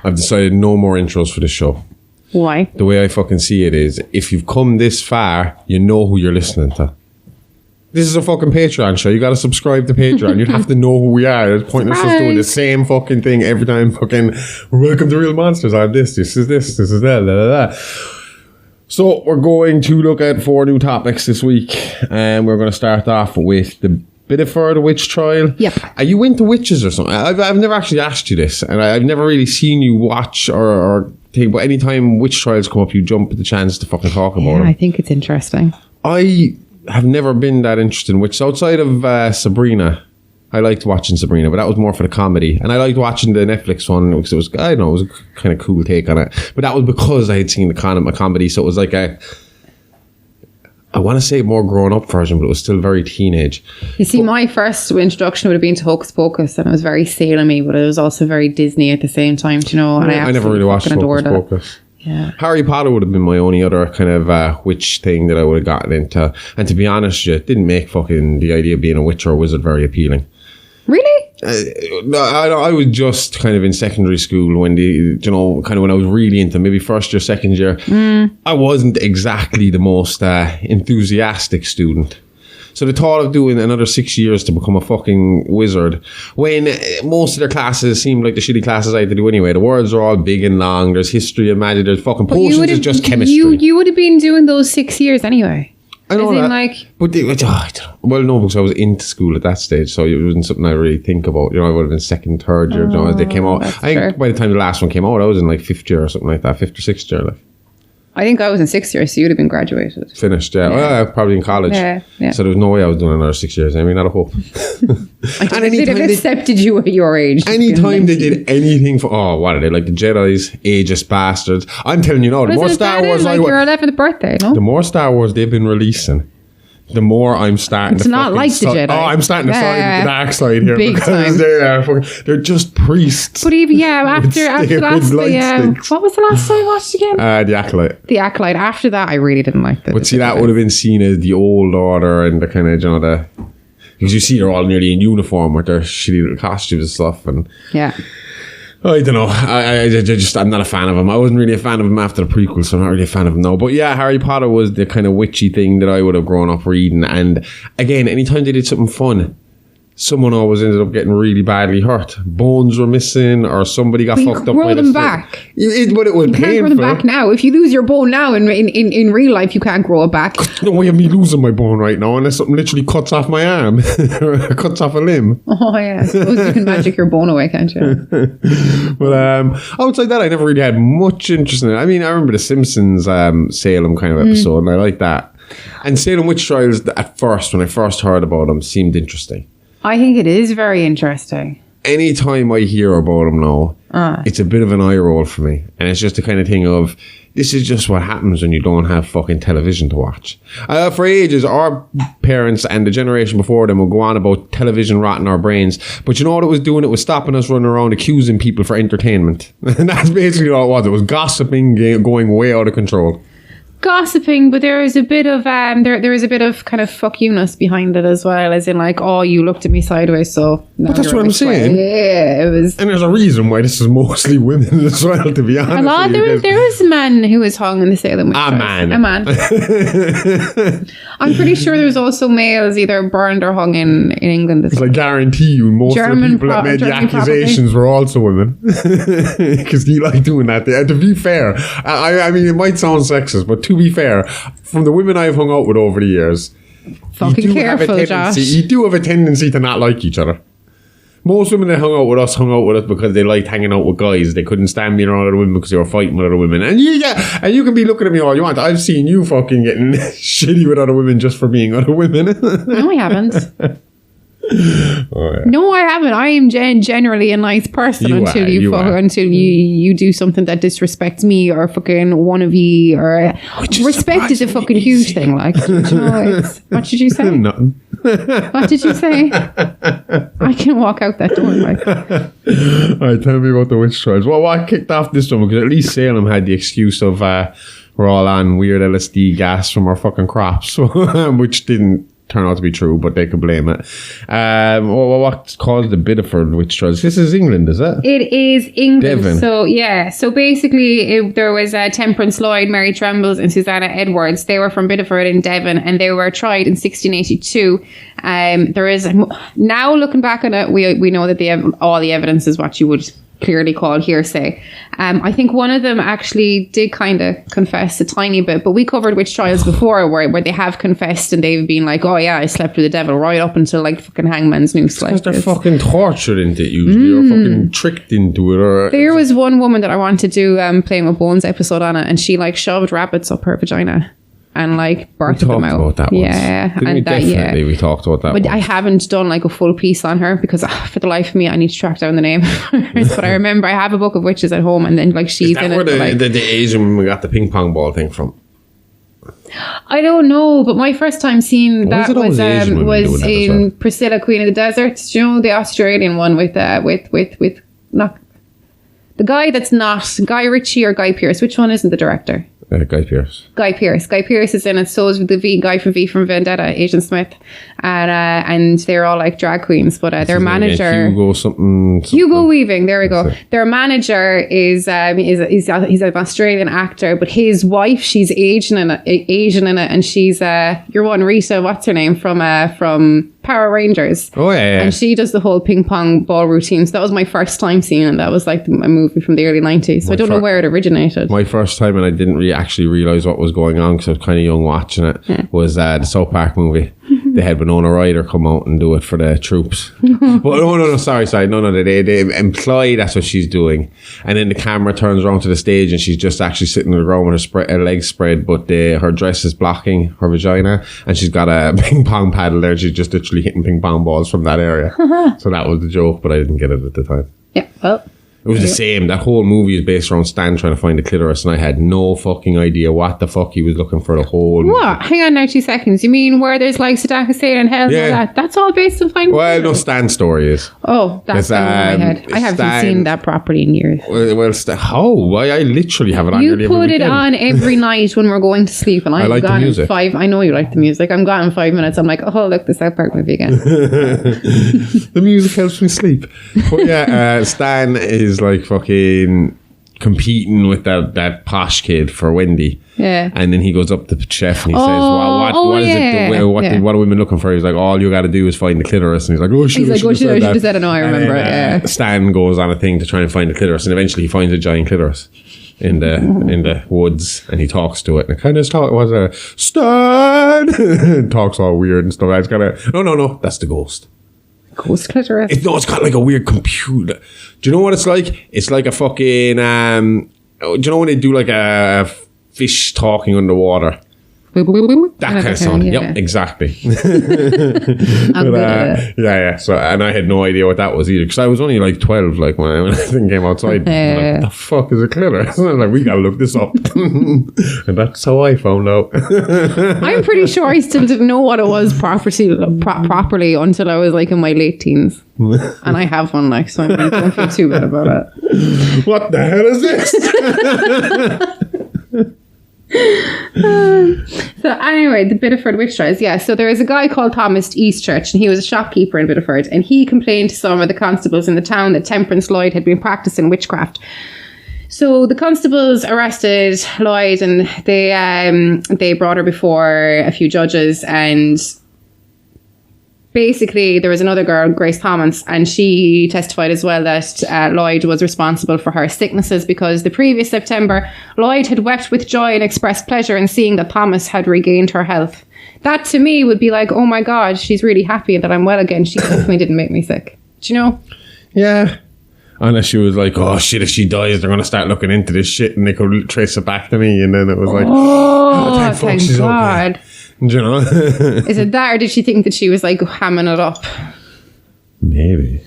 I've decided no more intros for this show. Why? The way I fucking see it is, if you've come this far, you know who you're listening to. This is a fucking Patreon show. You got to subscribe to Patreon. You'd have to know who we are. It's pointless us doing the same fucking thing every time. Fucking, welcome to Real Monsters. I'm this is that. So we're going to look at 4 new topics this week, and we're going to start off with the Bideford Witch Trial. Yep. Are you into witches or something? I've never actually asked you this, and I've never really seen you watch or think. But anytime witch trials come up, you jump at the chance to fucking talk about them. I think it's interesting. I have never been that interested in witches outside of Sabrina. I liked watching Sabrina, but that was more for the comedy. And I liked watching the Netflix one because it was, I don't know, it was a kind of cool take on it. But that was because I had seen the comedy, so it was like I want to say more grown-up version, but it was still very teenage. You see, my first introduction would have been to Hocus Pocus, and it was very Salem-y, but it was also very Disney at the same time, you know. And I never really watched Hocus Pocus. Yeah. Harry Potter would have been my only other kind of witch thing that I would have gotten into. And to be honest, it didn't make fucking the idea of being a witch or a wizard very appealing. Really? I was just kind of in secondary school when when I was really into maybe first year, second year. I wasn't exactly the most enthusiastic student. So the thought of doing another 6 years to become a fucking wizard, when most of their classes seemed like the shitty classes I had to do anyway. The words are all big and long. There's history and magic. There's fucking potions. It's just chemistry. You would have been doing those 6 years anyway. I know that. Well, no, because I was into school at that stage, so it wasn't something I really think about. You know, I would have been second, third year, as they came out. I think by the time the last one came out, I was in like 5th year or something like that, 5th or 6th year. Like. I think I was in 6th year, so you would have been graduated. Finished, yeah. Well, probably in college. Yeah. So there was no way I was doing another 6 years. I mean, not a hope. They'd have accepted you at your age. Anytime they did anything for, what are they, like the Jedi's, ageist bastards. I'm telling you now, the more Star Wars your 11th birthday, no? The more Star Wars they've been releasing, the more I'm starting to not like the Jedi. I'm starting to side with the dark side here. Big time. They're just priests. But even, after last, what was the last time I watched again? The Acolyte. The Acolyte. After that, I really didn't like that. But see, that would have been seen as the old order and the kind of, because you see they're all nearly in uniform with their shitty little costumes and stuff. And yeah. I don't know. I'm not a fan of him. I wasn't really a fan of him after the prequel, so I'm not really a fan of him now. But yeah, Harry Potter was the kind of witchy thing that I would have grown up reading. And again, anytime they did something fun, someone always ended up getting really badly hurt. Bones were missing, or somebody got fucked up. Grow them back. But it was you can't grow them back now. If you lose your bone now in real life, you can't grow it back. No way of me losing my bone right now unless something literally cuts off my arm or cuts off a limb. Oh yeah, I suppose you can magic your bone away, can't you? But outside that, I never really had much interest in it. I mean, I remember the Simpsons Salem kind of episode, and I like that. And Salem Witch Trials, at first, when I first heard about them, seemed interesting. I think it is very interesting. Anytime I hear about them now, it's a bit of an eye roll for me. And it's just the kind of thing of, this is just what happens when you don't have fucking television to watch. For ages, our parents and the generation before them would go on about television rotting our brains. But you know what it was doing? It was stopping us running around accusing people for entertainment. And that's basically all it was. It was gossiping going way out of control. Gossiping, but there is a bit of there is a bit of kind of fuck you-ness behind it as well, as in like, oh, you looked at me sideways, so but that's what I'm saying. Yeah, it was. And there's a reason why this is mostly women as well, to be honest. There was a man who was hung in the Salem Witch Trials. A man. I'm pretty sure there's also males either burned or hung in England. I guarantee you most of the people that made the accusations were also women. Because you like doing that. To be fair, I mean, it might sound sexist, but to be fair, from the women I've hung out with over the years, fucking careful, Josh. You do have a tendency to not like each other. Most women that hung out with us because they liked hanging out with guys. They couldn't stand being around other women because they were fighting with other women. And you can be looking at me all you want. I've seen you fucking getting shitty with other women just for being other women. No, I haven't. Oh, yeah. No, I haven't. I am generally a nice person until you do something that disrespects me or fucking one of you, or respect is a fucking huge thing. Like, you know, what did you say? Nothing. What did you say? I can walk out that door. Like. Alright, tell me about the witch trials. Well, what kicked off this one, because at least Salem had the excuse of we're all on weird LSD gas from our fucking crops, which didn't turn out to be true, but they could blame it. What's called the Bideford Witch Trials? This is England, is it? It is England. Devon. So, yeah. So, basically, there was Temperance Lloyd, Mary Trembles, and Susanna Edwards. They were from Bideford in Devon, and they were tried in 1682. There is, now looking back on it, we know that all the evidence is what you would clearly call hearsay. I think one of them actually did kind of confess a tiny bit, but we covered witch trials before where they have confessed and they've been like, oh yeah, I slept with the devil, right up until like fucking hangman's noose. Because they're fucking tortured into it usually, or fucking tricked into it. There was one woman that I wanted to do Playing with Bones episode on it, and she like shoved rabbits up her vagina and like birthed them out. About that yeah, once. We talked about that. But once. I haven't done like a full piece on her because for the life of me, I need to track down the name. But I remember I have a book of witches at home, and then like she's in where it. The Asian woman got the ping pong ball thing from? I don't know, but my first time seeing that was in Priscilla, Queen of the Desert. Do you know the Australian one with not the guy that's not Guy Ritchie or Guy Pearce? Which one isn't the director? Guy Pearce. Guy Pearce is in it. So is the guy from V from Vendetta, Agent Smith, and they're all like drag queens. But their manager, Hugo Weaving. There we go. Their manager is he's an Australian actor, but his wife, she's Asian in it, and she's your one Rita. What's her name from Power Rangers? Oh yeah. And she does the whole ping pong ball routine. So that was my first time seeing it. That was like a movie from the early 90s. So I don't know where it originated. My first time, and I didn't really actually realise what was going on because I was kind of young watching it, was the South Park movie. They had Winona Ryder come out and do it for the troops. But sorry. They imply that's what she's doing. And then the camera turns around to the stage and she's just actually sitting on the ground with her legs spread, but her dress is blocking her vagina, and she's got a ping pong paddle there. She's just literally hitting ping pong balls from that area. So that was the joke, but I didn't get it at the time. Yeah, well... It was the same. That whole movie is based around Stan trying to find the clitoris, and I had no fucking idea what the fuck he was looking for the whole movie. What? Hang on now 2 seconds. You mean where there's like Saddam Hussein and hell and all that? That's all based on finding clitoris? No, Stan's story is. Oh, that's in my head. I haven't seen that properly in years. How? I literally have it on. You put it on every night when we're going to sleep, and I'm like gone the music. in 5. I know you like the music. I'm gone in 5 minutes. I'm like, oh look, the South Park movie again. The music helps me sleep. But yeah, Stan is like fucking competing with that posh kid for Wendy. Yeah. And then he goes up to the chef and he says, what have we been looking for? He's like, all you got to do is find the clitoris. And he's like, I should have said it. No, I remember it. Yeah. Stan goes on a thing to try and find the clitoris, and eventually he finds a giant clitoris in the woods, and he talks to it, and it kind of was Stan talks all weird and stuff. It's kind of no, that's the ghost. Ghost clitoris? It's got like a weird computer. Do you know what it's like? It's like a fucking do you know when they do like a fish talking underwater? That kind of sound. Yeah. Yep, exactly. I'm good at it. Yeah. So, and I had no idea what that was either, because I was only like 12, like when the thing came outside. Like, the fuck is a clitoris? And I was like, we gotta look this up. And that's how I found out. I'm pretty sure I still didn't know what it was properly until I was like in my late teens. And I have one, like, so I don't feel too bad about it. What the hell is this? So anyway, the Bideford Witch Trials. Yeah, so there is a guy called Thomas Eastchurch, and he was a shopkeeper in Bideford, and he complained to some of the constables in the town that Temperance Lloyd had been practicing witchcraft. So the constables arrested Lloyd, and they brought her before a few judges, and basically there was another girl, Grace Thomas, and she testified as well that Lloyd was responsible for her sicknesses, because the previous September Lloyd had wept with joy and expressed pleasure in seeing that Thomas had regained her health. That to me would be like, oh my god, she's really happy that I'm well again. She definitely didn't make me sick. Do you know? Yeah. Unless she was like, oh shit, if she dies, they're going to start looking into this shit and they could trace it back to me. And then it was like, thank God. Okay. Do you know? Is it that, or did she think that she was like hamming it up? Maybe.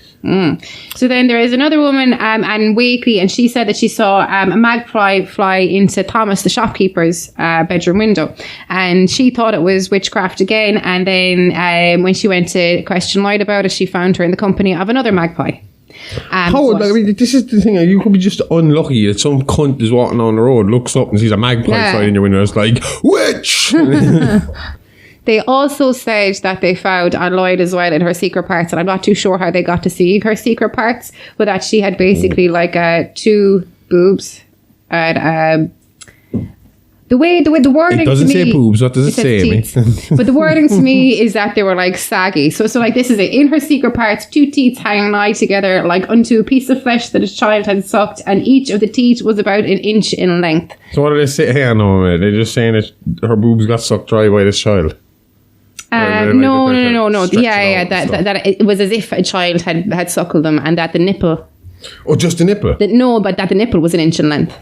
So then there is another woman, Anne Wakely, and she said that she saw a magpie fly into Thomas, the shopkeeper's bedroom window, and she thought it was witchcraft again. And then when she went to question Lloyd about it, she found her in the company of another magpie. This is the thing. You could be just unlucky that some cunt is walking on the road, looks up and sees a magpie flying in your window. It's like, witch! They also said that they found on Lloyd as well in her secret parts, and I'm not too sure how they got to see her secret parts, but that she had basically like 2 boobs and the way the wording it doesn't to me, say boobs. What does it say, Amy? But the wording to me is that they were like saggy. So like this is it. In her secret parts, 2 teeth hanging nigh together, like unto a piece of flesh that a child had sucked, and each of the teeth was about 1 inch in length. So what do they say? Hang on a minute. They're just saying that her boobs got sucked dry by this child. No. Yeah. That it was as if a child had suckled them, and that the nipple. Oh, just the nipple? But that the nipple was 1 inch in length.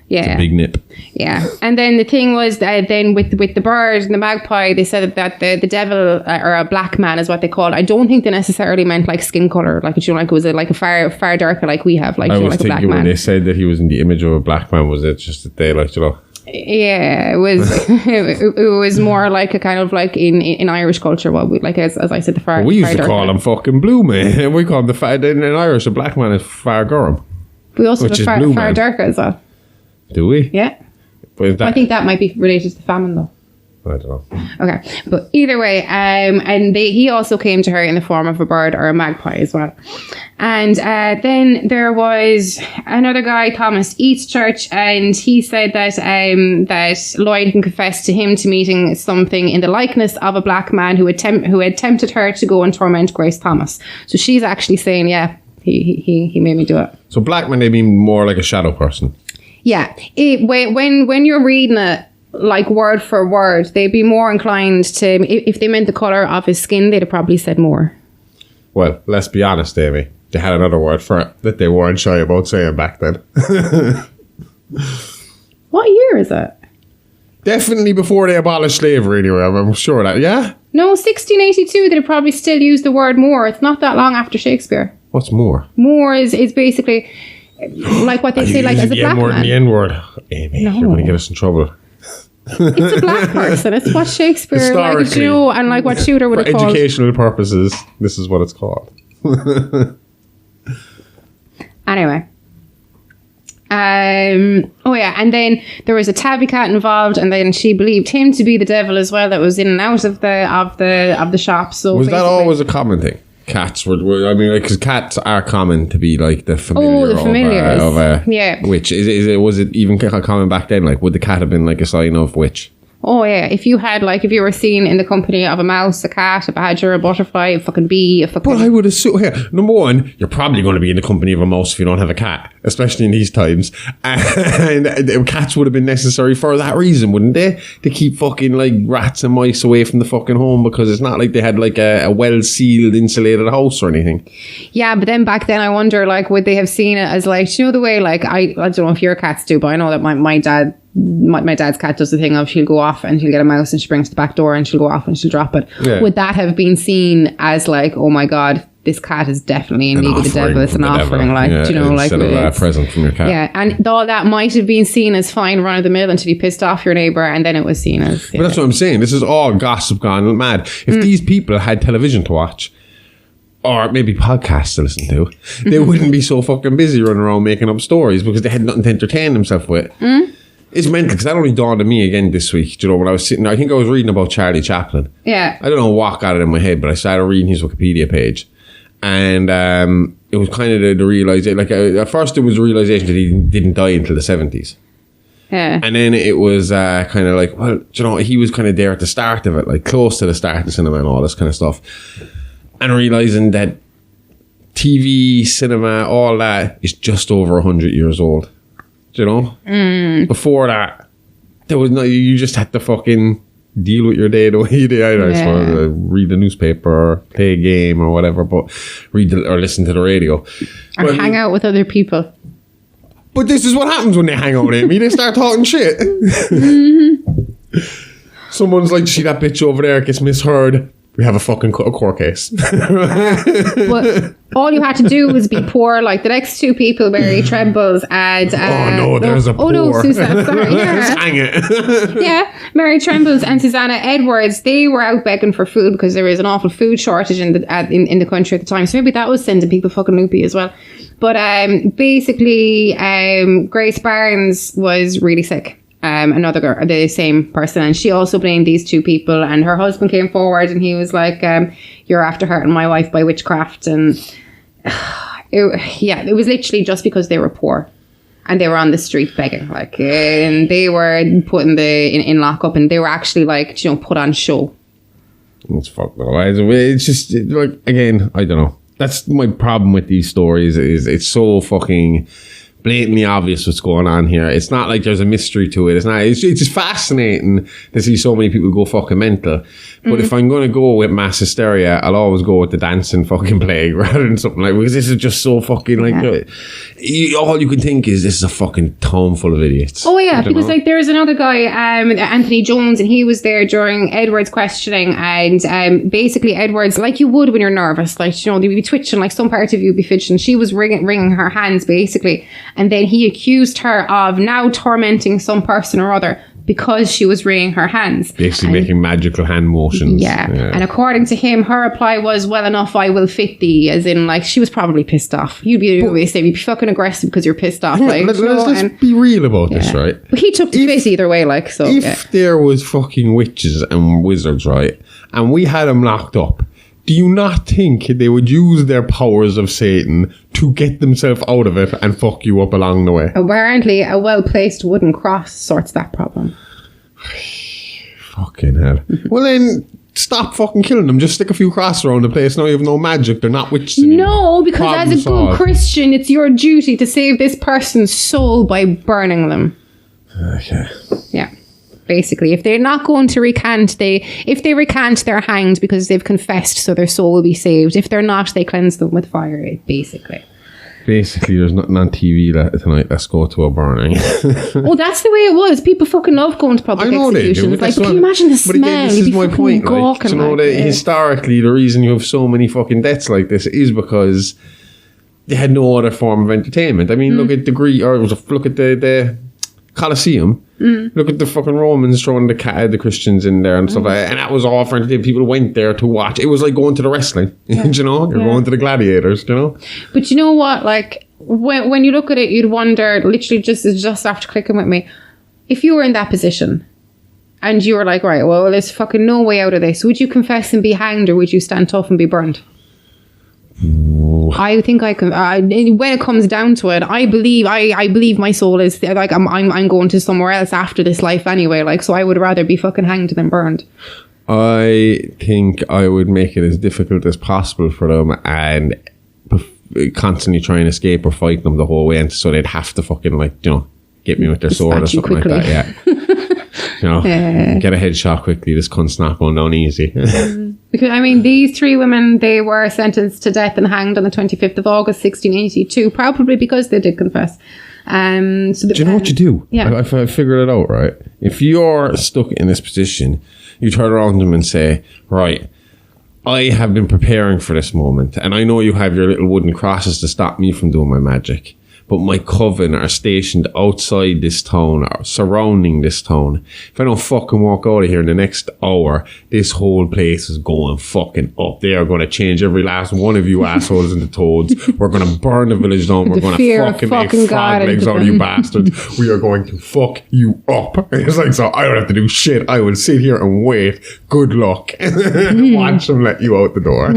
Yeah, it's a big nip. Yeah, and then the thing was that then with the bird and the magpie, they said that the devil or a black man is what they called. I don't think they necessarily meant like skin color, like it was like a far darker like we have, like I was like a black thinking man. When they said that he was in the image of a black man, was it just that they like Yeah, it was. it was more like a kind of like in Irish culture, what we like as I said, the far. Well, we used to call man. him fucking blue man. We call him in Irish a black man is far Gorham. We also have far darker as well. Do we? Yeah. I think that might be related to the famine, though. I don't know. Okay, but either way, and he also came to her in the form of a bird or a magpie as well. And then there was another guy, Thomas Eastchurch, and he said that that Lloyd can confess to him to meeting something in the likeness of a black man who had tempted her to go and torment Grace Thomas. So she's actually saying, yeah, he made me do it. So black man, they mean more like a shadow person. Yeah, when you're reading it like word for word, they'd be more inclined to, if they meant the colour of his skin, they'd have probably said more. Well, let's be honest, Amy. They had another word for it that they weren't shy about saying back then. What year is it? Definitely before they abolished slavery anyway, I'm sure of that, yeah? No, 1682, they'd probably still use the word more. It's not that long after Shakespeare. What's more? More is basically like what they say, like as a black man. The N-word. Amy, you're going to get us in trouble. It's a black person. It's what Shakespeare, like Jew, and like what Shooter would have called. For educational purposes, this is what it's called. Anyway. Oh yeah, and then there was a tabby cat involved, and then she believed him to be the devil as well. That was in and out of the shop. So was that always a common thing? Cats were I mean, because cats are common to be like the familiar. Oh, the familiars of a yeah. witch. Was it even common back then? Like, would the cat have been like a sign of witch? Oh yeah, if you were seen in the company of a mouse, a cat, a badger, a butterfly, a fucking bee, a fucking... Well, I would assume, here, number one, you're probably going to be in the company of a mouse if you don't have a cat, especially in these times. And cats would have been necessary for that reason, wouldn't they? To keep fucking like rats and mice away from the fucking home, because it's not like they had like a well-sealed, insulated house or anything. Yeah, but then back then I wonder, like, would they have seen it as like, you know, the way, like, I don't know if your cats do, but I know that my dad's cat does the thing of she'll go off and she'll get a mouse and she brings it to the back door and she'll go off and she'll drop it. Yeah. Would that have been seen as like, oh my God, this cat is definitely in league with the devil? It's an offering, like, yeah, you know, like a present from your cat. Yeah, and all that might have been seen as fine run of the mill until you pissed off your neighbour, and then it was seen as. But that's what I'm saying. This is all gossip gone mad. If these people had television to watch, or maybe podcasts to listen to, they wouldn't be so fucking busy running around making up stories because they had nothing to entertain themselves with. It's mental, because that only dawned on me again this week. You know, when I was sitting, I think I was reading about Charlie Chaplin. Yeah. I don't know what got it in my head, but I started reading his Wikipedia page. And it was kind of the realization, like at first it was the realization that he didn't die until the 70s. Yeah. And then it was kind of like, well, you know, he was kind of there at the start of it, like close to the start of cinema and all this kind of stuff. And realizing that TV, cinema, all that is just over 100 years old. You know? Before that, there was no, you just had to fucking deal with your day the way you did. I suppose, read the newspaper or play a game or whatever, but or listen to the radio. Or hang out with other people. But this is what happens when they hang out with me. They start talking shit. Someone's like, see that bitch over there gets misheard. We have a fucking court case. Well, all you had to do was be poor, like the next two people, Mary Trembles and... there's a poor. Oh no, Susanna, sorry. Yeah. Hang it. Yeah, Mary Trembles and Susanna Edwards, they were out begging for food because there was an awful food shortage in the country at the time. So maybe that was sending people fucking loopy as well. But basically, Grace Barnes was really sick. another girl, the same person, and she also blamed these two people, and her husband came forward and he was like, you're after hurting my wife by witchcraft. And it was literally just because they were poor and they were on the street begging, like, and they were put in lockup, and they were actually like, put on show. It's fucked though. It's just like, again, I don't know. That's my problem with these stories, is it's so fucking blatantly obvious what's going on here. It's not like there's a mystery to it. It's just fascinating to see so many people go fucking mental. But if I'm going to go with mass hysteria, I'll always go with the dancing fucking plague rather than something like, because this is just so fucking like, all you can think is this is a fucking town full of idiots. Oh yeah, because like there's another guy, Anthony Jones, and he was there during Edward's questioning, and basically Edward's, like you would when you're nervous, like, you'd be twitching, like some parts of you would be fidgeting. She was wringing her hands basically, and then he accused her of now tormenting some person or other because she was wringing her hands. Basically making magical hand motions. Yeah. And according to him, her reply was, well enough, I will fit thee. As in, like, she was probably pissed off. You'd be fucking aggressive because you're pissed off. Like, let's be real about this, right? But he took the piss either way, like, so. If there was fucking witches and wizards, right, and we had them locked up, do you not think they would use their powers of Satan to get themselves out of it and fuck you up along the way? Apparently, a well-placed wooden cross sorts that problem. Fucking hell. Well then, stop fucking killing them. Just stick a few crosses around the place. Now you have no magic. They're not witches anymore. No, because problem as a good Christian, it's your duty to save this person's soul by burning them. Okay. Yeah. Basically, if they're not going to recant, if they recant, they're hanged because they've confessed, so their soul will be saved. If they're not, they cleanse them with fire, basically. Basically, there's nothing on TV tonight. Let's go to a burning. Well, that's the way it was. People fucking love going to public executions. Like, can you imagine the smell? But again, this is my point. Like, historically, the reason you have so many fucking deaths like this is because they had no other form of entertainment. I mean, look at the Colosseum. Look at the fucking Romans throwing the Christians in there and stuff like that. And that was all for entertainment. People went there to watch. It was like going to the wrestling, you know? You're going to the gladiators, you know? But you know what? Like, when you look at it, you'd wonder, literally just after clicking with me, if you were in that position and you were like, right, well, there's fucking no way out of this, would you confess and be hanged, or would you stand tough and be burned? I think I can. When it comes down to it, I believe my soul is like I'm going to somewhere else after this life anyway. Like, so I would rather be fucking hanged than burned. I think I would make it as difficult as possible for them and constantly try and escape or fight them the whole way, and so they'd have to fucking get me with their sword or something quickly. Like that. Yeah. Get a headshot quickly. This cunt's not going down easy. Because, I mean, these three women, they were sentenced to death and hanged on the 25th of August, 1682, probably because they did confess. Do you know what you do? Yeah. I figured it out, right? If you're stuck in this position, you turn around them and say, right, I have been preparing for this moment, and I know you have your little wooden crosses to stop me from doing my magic. But my coven are stationed outside this town, or surrounding this town. If I don't fucking walk out of here in the next hour, this whole place is going fucking up. They are going to change every last one of you assholes into toads. We're going to burn the village down. We're going to fucking make frog legs out of you bastards. We are going to fuck you up. It's like, so I don't have to do shit. I will sit here and wait. Good luck. Watch them let you out the door.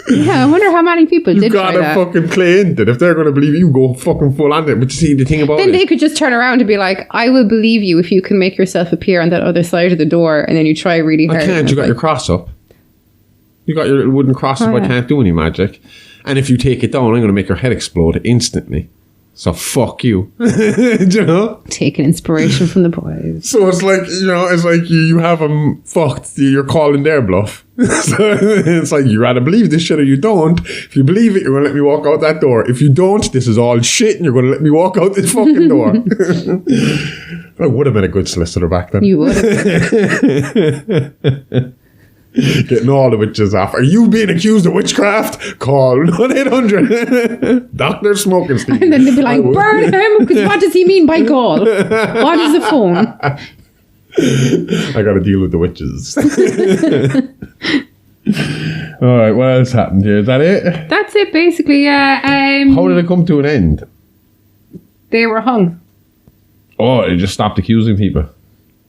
Yeah, I wonder how many people did try that. You gotta fucking play into it. If they're gonna believe you, go fucking full on it. But you see, the thing about then they could just turn around and be like, I will believe you if you can make yourself appear on that other side of the door, and then you try really hard. I can't. You got your cross up. You got your little wooden cross up. I can't do any magic. And if you take it down, I'm gonna make your head explode instantly. So fuck you. Do you know? Taking inspiration from the boys. So it's like, you have them fucked. You're calling their bluff. So it's like, you rather believe this shit or you don't. If you believe it, you're going to let me walk out that door. If you don't, this is all shit and you're going to let me walk out this fucking door. I would have been a good solicitor back then. You would have. Getting all the witches off. Are you being accused of witchcraft? Call 1-800 Dr. Smoking Steve. And then they'd be like, burn him, because what does he mean by call? What is the phone? I got to deal with the witches. All right, what else happened here? Is that it? That's it, basically. How did it come to an end? They were hung. Oh, it just stopped accusing people.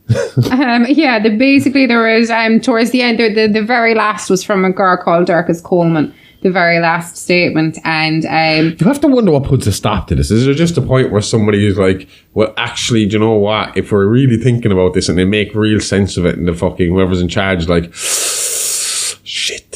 Basically there was towards the end, the very last was from a girl called Dorcas Coleman. The very last statement, and you have to wonder what puts a stop to this. Is there just a point where somebody is like, well, actually, do you know what? If we're really thinking about this and they make real sense of it, and the fucking whoever's in charge, like, shit,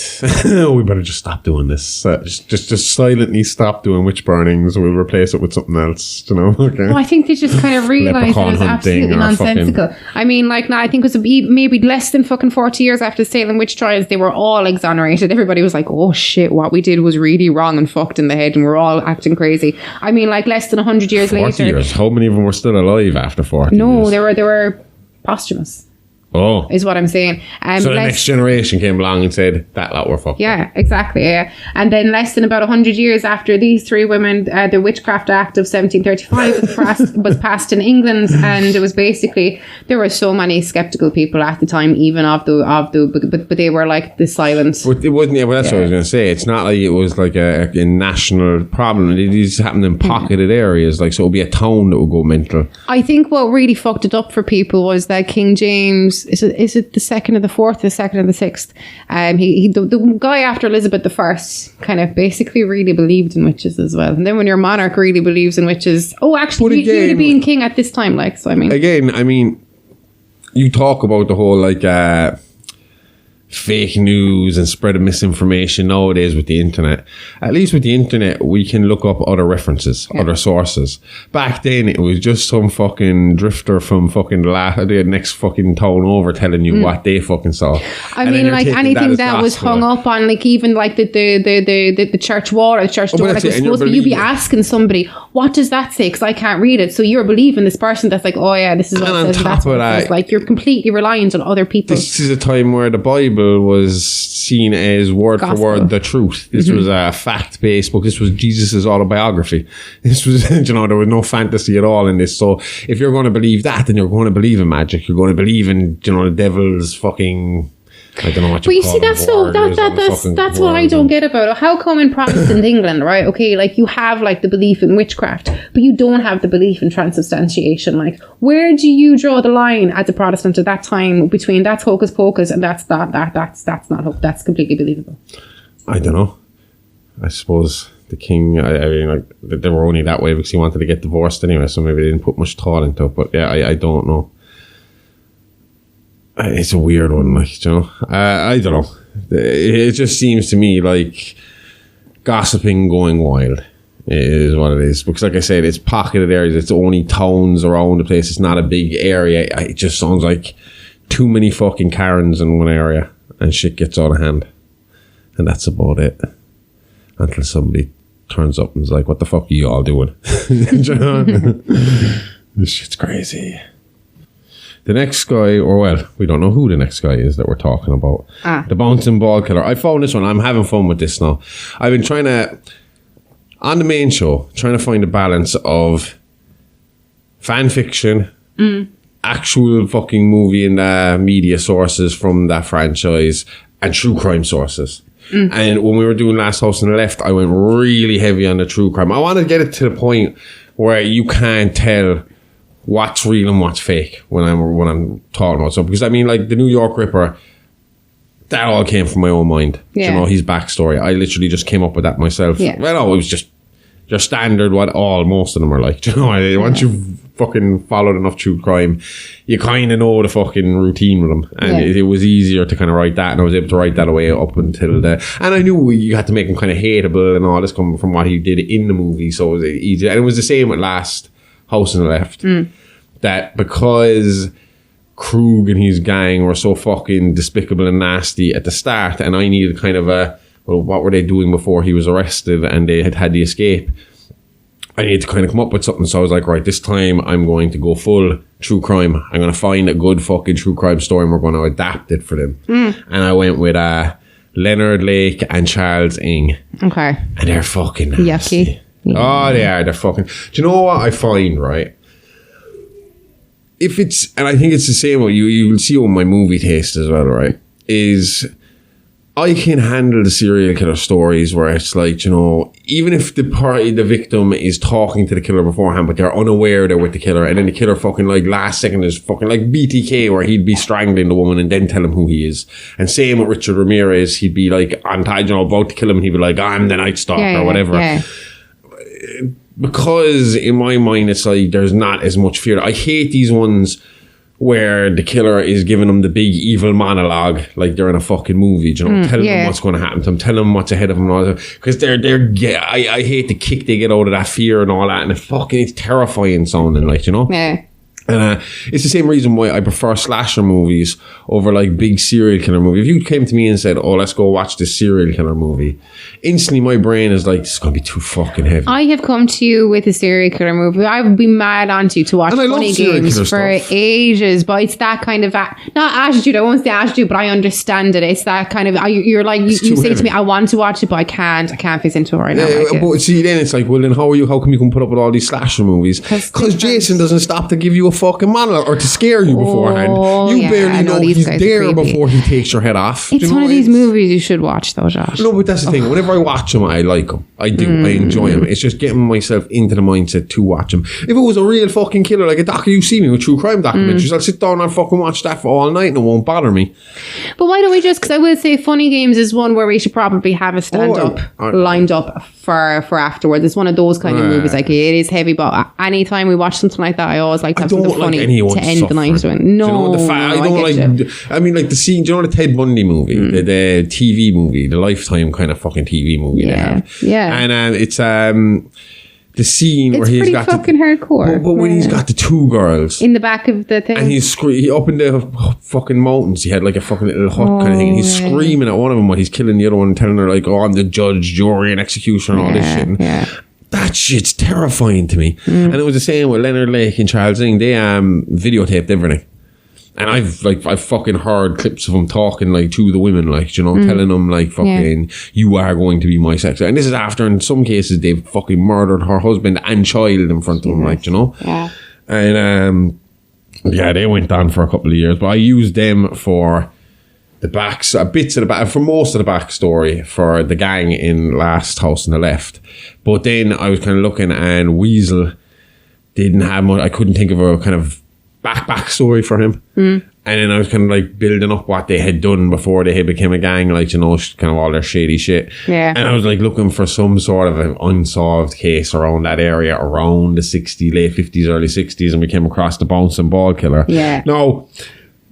we better just stop doing this. Just silently stop doing witch burnings. We'll replace it with something else. You know? Okay. Well, I think they just kind of realised it was absolutely nonsensical. I mean, like, now I think it was maybe less than fucking 40 years after the Salem witch trials, they were all exonerated. Everybody was like, oh shit, what we did was really wrong and fucked in the head, and we're all acting crazy. I mean, like, less than 100 years 40 later. Years? How many of them were still alive after 40 years? No, they were posthumous. Oh. Is what I'm saying. So the next generation came along and said, that lot were fucked. Yeah, exactly. Yeah. And then less than about 100 years after these three women, the Witchcraft Act of 1735 was passed in England, and it was basically, there were so many skeptical people at the time, even but they were like the silent. But it wasn't, well, that's what I was going to say. It's not like it was like a national problem. It just happened in pocketed areas. Like, so it would be a town that would go mental. I think what really fucked it up for people was that King James, is it the second or the fourth, the second or the sixth? The guy after Elizabeth I kind of basically really believed in witches as well. And then when your monarch really believes in witches, actually, he would have been king at this time, like, so I mean. Again, I mean, you talk about the whole, like, fake news and spread of misinformation nowadays with the internet. At least with the internet, we can look up other references, other sources. Back then, it was just some fucking drifter from fucking the next fucking town over telling you what they fucking saw. I mean, like, anything that was hung up on, like, even like the church wall or the church door, like, you'd be asking somebody, what does that say? Because I can't read it. So you're believing this person that's like, oh yeah, this is what it says. That's what it says. Like, you're completely reliant on other people. This is a time where the Bible was seen as word for word the truth. This was a fact-based book. This was Jesus's autobiography. This was, there was no fantasy at all in this. So if you're going to believe that, then you're going to believe in magic. You're going to believe in, the devil's fucking, I don't know what you call it. But you see, that's what I don't get about it. How come in Protestant England, right? Okay, like, you have, like, the belief in witchcraft, but you don't have the belief in transubstantiation. Like, where do you draw the line as a Protestant at that time between that's hocus pocus and that's not hope? That's completely believable. I don't know. I suppose the king, I mean, like, they were only that way because he wanted to get divorced anyway, so maybe they didn't put much thought into it. But yeah, I don't know. It's a weird one, like, I don't know. It just seems to me like gossiping going wild is what it is. Because, like I said, it's pocketed areas. It's only towns around the place. It's not a big area. It just sounds like too many fucking Karens in one area, and shit gets out of hand. And that's about it. Until somebody turns up and is like, what the fuck are you all doing? This shit's crazy. The next guy, we don't know who the next guy is that we're talking about. The bouncing ball killer. I found this one. I'm having fun with this now. I've been trying to, on the main show, trying to find a balance of fan fiction, actual fucking movie and media sources from that franchise, and true crime sources. And when we were doing Last House on the Left, I went really heavy on the true crime. I want to get it to the point where you can't tell what's real and what's fake when I'm talking about stuff. Because I mean, like, the New York Ripper, that all came from my own mind. Yeah. His backstory. I literally just came up with that myself. Yeah. Well, no, it was just your standard most of them are like. Once you've fucking followed enough true crime, you kind of know the fucking routine with them. And it was easier to kind of write that, and I was able to write that away up until and I knew you had to make him kind of hateable and all this coming from what he did in the movie, so it was easier. And it was the same with Last House on the Left. That because Krug and his gang were so fucking despicable and nasty at the start, and I needed kind of what were they doing before he was arrested and they had the escape, I needed to kind of come up with something. So I was like, right, this time I'm going to go full true crime. I'm going to find a good fucking true crime story and we're going to adapt it for them. And I went with Leonard Lake and Charles Ng. Okay. And they're fucking nasty. Yucky. Yeah. Oh, they are. They're fucking... Do you know what I find, right? If it's, and I think it's the same way, you will see on my movie taste as well, right? Is I can handle the serial killer stories where it's like, you know, even if the victim is talking to the killer beforehand, but they're unaware they're with the killer, and then the killer fucking like last second is fucking like BTK, where he'd be strangling the woman and then tell him who he is. And same with Richard Ramirez, he'd be like about to kill him, and he'd be like, I'm the Night Stalker or whatever. Yeah. Because in my mind, it's like there's not as much fear. I hate these ones where the killer is giving them the big evil monologue like they're in a fucking movie, you know, telling them what's going to happen to them, telling them what's ahead of them, because I hate the kick they get out of that fear and all that, and it's terrifying sounding, like, you know. Yeah. And it's the same reason why I prefer slasher movies over like big serial killer movies. If you came to me and said, oh, let's go watch this serial killer movie, instantly my brain is like, this is going to be too fucking heavy. I have come to you with a serial killer movie. I would be mad onto you to watch Funny Games for ages, but it's that kind of, not attitude, I won't say attitude, but I understand it. It's that kind of, you're like, you say to me, I want to watch it, but I can't fit into it right now. But see, then it's like, well, then how come you can put up with all these slasher movies? Because Jason doesn't stop to give you a fucking monologue or to scare you beforehand. You barely know he's there before he takes your head off. It's one of these movies you should watch though, Josh. No, but that's the thing. Whenever I watch them, I like them. I do. I enjoy them. It's just getting myself into the mindset to watch them. If it was a real fucking killer, like a docu, you see me with true crime documentaries, I'll sit down and fucking watch that for all night and it won't bother me. But why don't we just, because I would say Funny Games is one where we should probably have a stand-up lined up for afterwards. It's one of those kind of movies, like it is heavy, but anytime we watch something like that, I always like to have something funny to end the night with. No, I mean, like the scene, do you know the Ted Bundy movie, the TV movie, the Lifetime kind of fucking TV movie they have? Yeah. And it's the scene where he's got fucking hardcore. But when he's got the two girls in the back of the thing, and he's up in the fucking mountains, he had like a fucking little hut kind of thing, and he's screaming at one of them while he's killing the other one, and telling her like, oh, I'm the judge, jury, and executioner, and all this shit. And that shit's terrifying to me. And it was the same with Leonard Lake and Charles Ng. They videotaped everything. And I've fucking heard clips of him talking like to the women, like, you know, telling them like fucking, you are going to be my sex. And this is after, in some cases, they've fucking murdered her husband and child in front of him, like, you know. Yeah. And they went on for a couple of years, but I used them for the bits of the back, for most of the backstory for the gang in Last House on the Left. But then I was kind of looking, and Weasel didn't have much. I couldn't think of a kind of backstory for him. And then I was kind of like building up what they had done before they had became a gang, like, you know, kind of all their shady shit. Yeah. And I was like looking for some sort of an unsolved case around that area, around the late 50s, early 60s, and we came across the bouncing ball killer. Yeah. Now,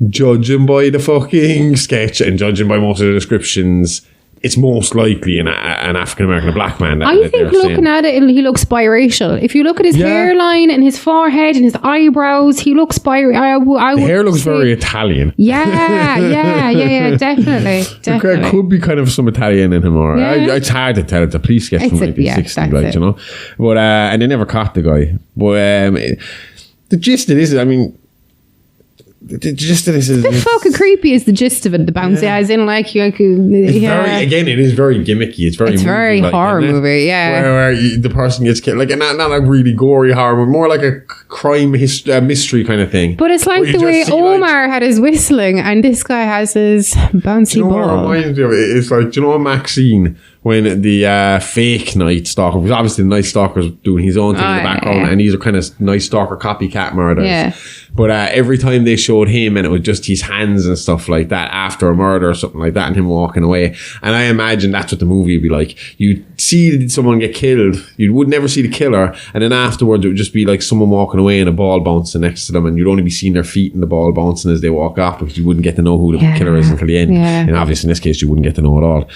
judging by the fucking sketch and judging by most of the descriptions, it's most likely an African-American, a black man. I think looking at it, he looks biracial. If you look at his hairline and his forehead and his eyebrows, he looks biracial. The hair looks very Italian. Yeah, definitely. There could be kind of some Italian in him, or it's hard to tell. It's a police sketch from 1960, like, you know. But and they never caught the guy. But the gist of this is, I mean, the gist of this is... It's fucking creepy is the gist of it. The bouncy eyes in, like... it is very gimmicky. It's very horror movie, yeah. Where the person gets killed. Like, not a really gory horror movie, more like a crime mystery kind of thing. But it's like the way Omar had his whistling and this guy has his bouncy ball. What it reminds me of? It's like, do you know Maxine, when the fake Night Stalker, because obviously the Night Stalker's doing his own thing in the background, and these are kind of Night Stalker copycat murders. Yeah. But every time they showed him, and it was just his hands and stuff like that after a murder or something like that, and him walking away. And I imagine that's what the movie would be like. You'd see someone get killed, you would never see the killer, and then afterwards it would just be like someone walking away and a ball bouncing next to them, and you'd only be seeing their feet and the ball bouncing as they walk off, because you wouldn't get to know who the killer is until the end. Yeah. And obviously in this case you wouldn't get to know at all.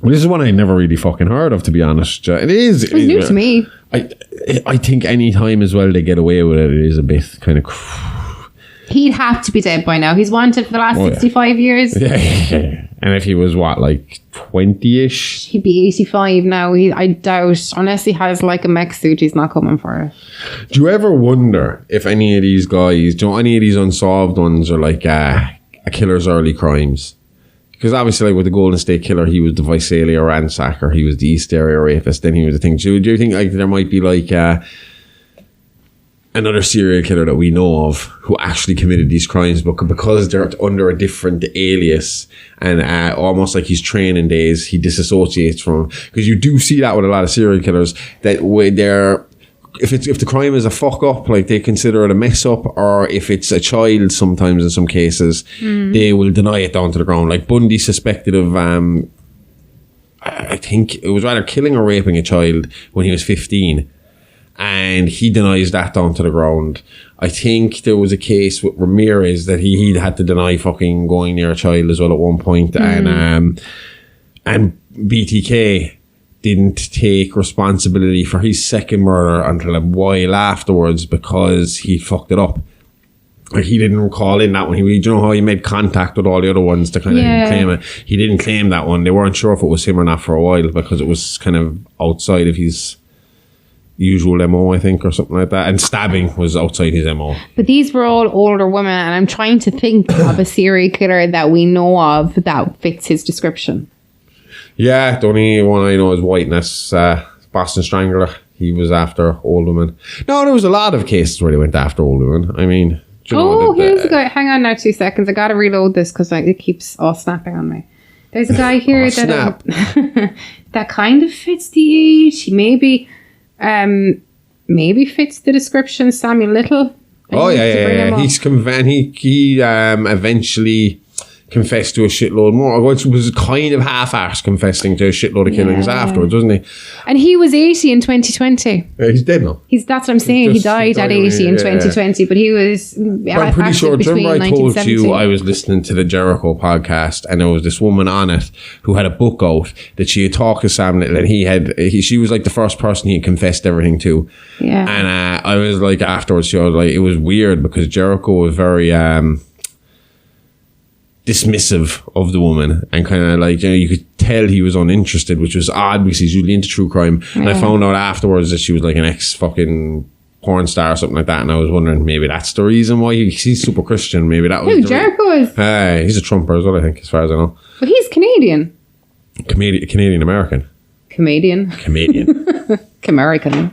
Well, this is one I never really fucking heard of, to be honest. It is new to me. I think any time as well they get away with it, it is a bit kind of... He'd have to be dead by now. He's wanted for the last 65 years. Yeah. And if he was, like 20-ish? He'd be 85 now. I doubt, unless he has like a mech suit, he's not coming for it. Do you ever wonder if any of these guys, any of these unsolved ones are like a killer's early crimes? Because obviously, like with the Golden State Killer, he was the Visalia ransacker, he was the East Area rapist, then he was the thing. Do you think like there might be like a another serial killer that we know of who actually committed these crimes, but because they're under a different alias and almost like his training days, he disassociates from, because you do see that with a lot of serial killers, that when they're, if the crime is a fuck up, like they consider it a mess up, or if it's a child, sometimes in some cases, they will deny it down to the ground. Like Bundy suspected of, I think it was either killing or raping a child when he was 15. And he denies that down to the ground. I think there was a case with Ramirez that he had to deny fucking going near a child as well at one point. And BTK didn't take responsibility for his second murder until a while afterwards because he fucked it up. Like he didn't recall in that one. You know how he made contact with all the other ones to kind of claim it. He didn't claim that one. They weren't sure if it was him or not for a while because it was kind of outside of his usual MO, I think, or something like that. And stabbing was outside his MO. But these were all older women, and I'm trying to think of a serial killer that we know of that fits his description. Yeah, the only one I know is Whiteness, Boston Strangler. He was after old women. No, there was a lot of cases where they went after old women. I mean, here's a guy. Hang on now 2 seconds. I got to reload this because it keeps all snapping on me. There's a guy here that kind of fits the age. He maybe fits the description. Samuel Little. He's he eventually confessed to a shitload more, which was kind of half-arsed confessing to a shitload of killings afterwards, wasn't he? And he was 80 in 2020. He's dead now. That's what I'm saying. He died at 80 in 2020, but he was. I'm pretty sure. Remember, I told you I was listening to the Jericho podcast, and there was this woman on it who had a book out that she had talked to Sam Little, and she was like the first person he had confessed everything to. Yeah. And I was like, afterwards, she was like, it was weird because Jericho was very dismissive of the woman, and kind of like, you could tell he was uninterested, which was odd because he's usually into true crime. And I found out afterwards that she was like an ex-fucking porn star or something like that, and I was wondering maybe that's the reason why he's super Christian. Maybe that was Jericho is. He's a Trumper as well, I think, as far as I know. But he's Canadian. Canadian American. Canadian. American,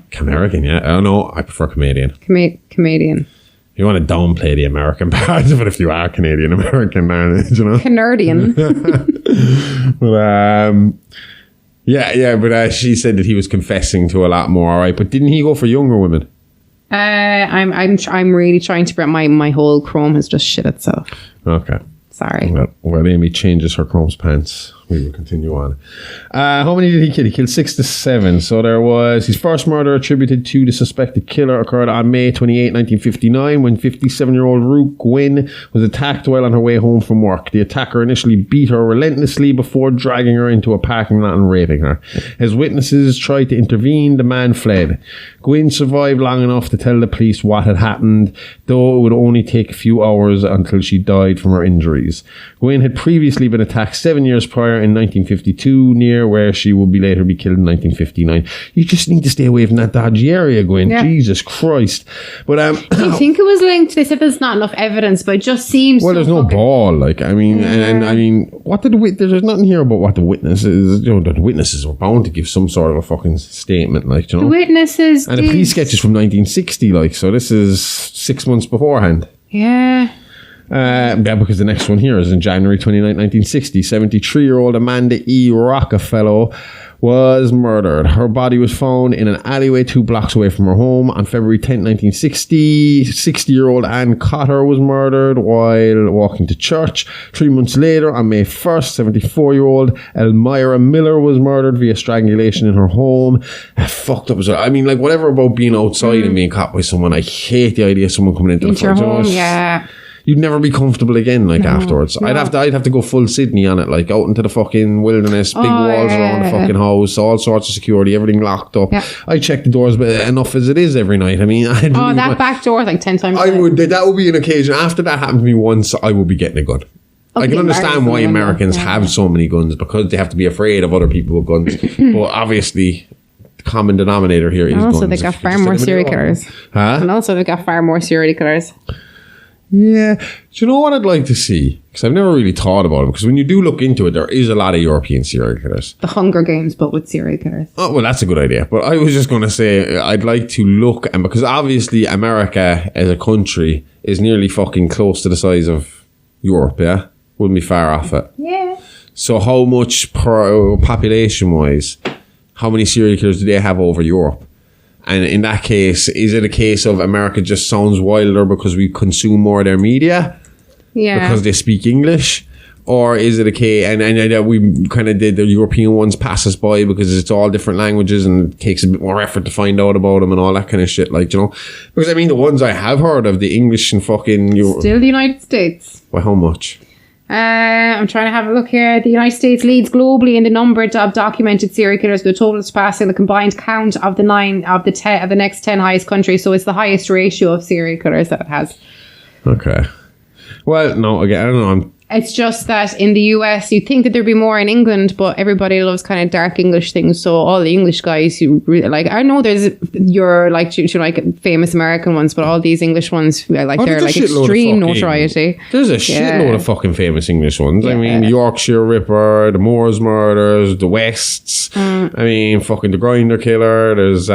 yeah. I don't know. I prefer Canadian. Canadian. You want to downplay the American part of it if you are Canadian American, you know? Canadian. But she said that he was confessing to a lot more, all right? But didn't he go for younger women? I'm really trying to. My whole Chrome has just shit itself. Okay. Sorry. Well, Amy changes her Chrome's pants. We will continue on. How many did he kill? He killed 6 to 7. So there was his first murder attributed to the suspected killer occurred on May 28, 1959, when 57-year-old Ruth Gwynn was attacked while on her way home from work. The attacker initially beat her relentlessly before dragging her into a parking lot and raping her. As witnesses tried to intervene, the man fled. Gwynn survived long enough to tell the police what had happened, though it would only take a few hours until she died from her injuries. Gwynn had previously been attacked 7 years prior in 1952, near where she would later be killed in 1959. You just need to stay away from that dodgy area, Gwynn. Yeah. Jesus Christ. But do you think it was linked? They said there's not enough evidence, but it just seems. Well, there's no ball. Like, I mean, and I mean, what did there's nothing here about what the witnesses. You know, the witnesses were bound to give some sort of a fucking statement, like, you know. The witnesses. And the police sketch is from 1960, like, so this is 6 months beforehand. Yeah. Because the next one here is in January 29, 1960. 73-year-old Amanda E. Rockefeller was murdered. Her body was found in an alleyway 2 blocks away from her home. On February 10, 1960, 60-year-old Ann Cotter was murdered while walking to church. 3 months later, on May 1st, 74-year-old Elmira Miller was murdered via strangulation in her home. Fucked up as well. I mean, like, whatever about being outside and being caught by someone, I hate the idea of someone coming into the front home. Yeah. You'd never be comfortable again, like, afterwards. No. I'd have to go full Sydney on it, like, out into the fucking wilderness, big walls around the fucking house, all sorts of security, everything locked up. Yeah. I check the doors enough as it is every night. I mean, that back door like 10 times. That would be an occasion. After that happened to me once, I would be getting a gun. I can understand why Americans have so many guns, because they have to be afraid of other people with guns. But obviously, the common denominator here is guns. And also, they've got far more serial killers. Huh? And also, they've got far more serial killers. Yeah. Do you know what I'd like to see? Because I've never really thought about it. Because when you do look into it, there is a lot of European serial killers. The Hunger Games, but with serial killers. Oh, well, that's a good idea. But I was just going to say, I'd like to look, and because obviously America as a country is nearly fucking close to the size of Europe, yeah? Wouldn't be far off it. Yeah. So how much population-wise, how many serial killers do they have over Europe? And in that case, is it a case of America just sounds wilder because we consume more of their media? Yeah. Because they speak English? Or is it a case, and we kind of did the European ones pass us by because it's all different languages and it takes a bit more effort to find out about them and all that kind of shit, like, you know? Because, I mean, the ones I have heard of, the English and fucking... Still the United States. By how much? I'm trying to have a look here. The United States leads globally in the number of documented serial killers, with the total surpassing the combined count of the next 10 highest countries. So it's the highest ratio of serial killers that it has. Okay. Well, no, again, I don't know. It's just that in the US, you'd think that there'd be more in England, but everybody loves kind of dark English things. So all the English guys who really, like, I know there's your like famous American ones, but all these English ones, they're like extreme notoriety. There's a shitload of fucking famous English ones. Yeah. I mean, Yorkshire Ripper, the Moors Murders, the Wests. I mean, fucking the Grinder Killer. There's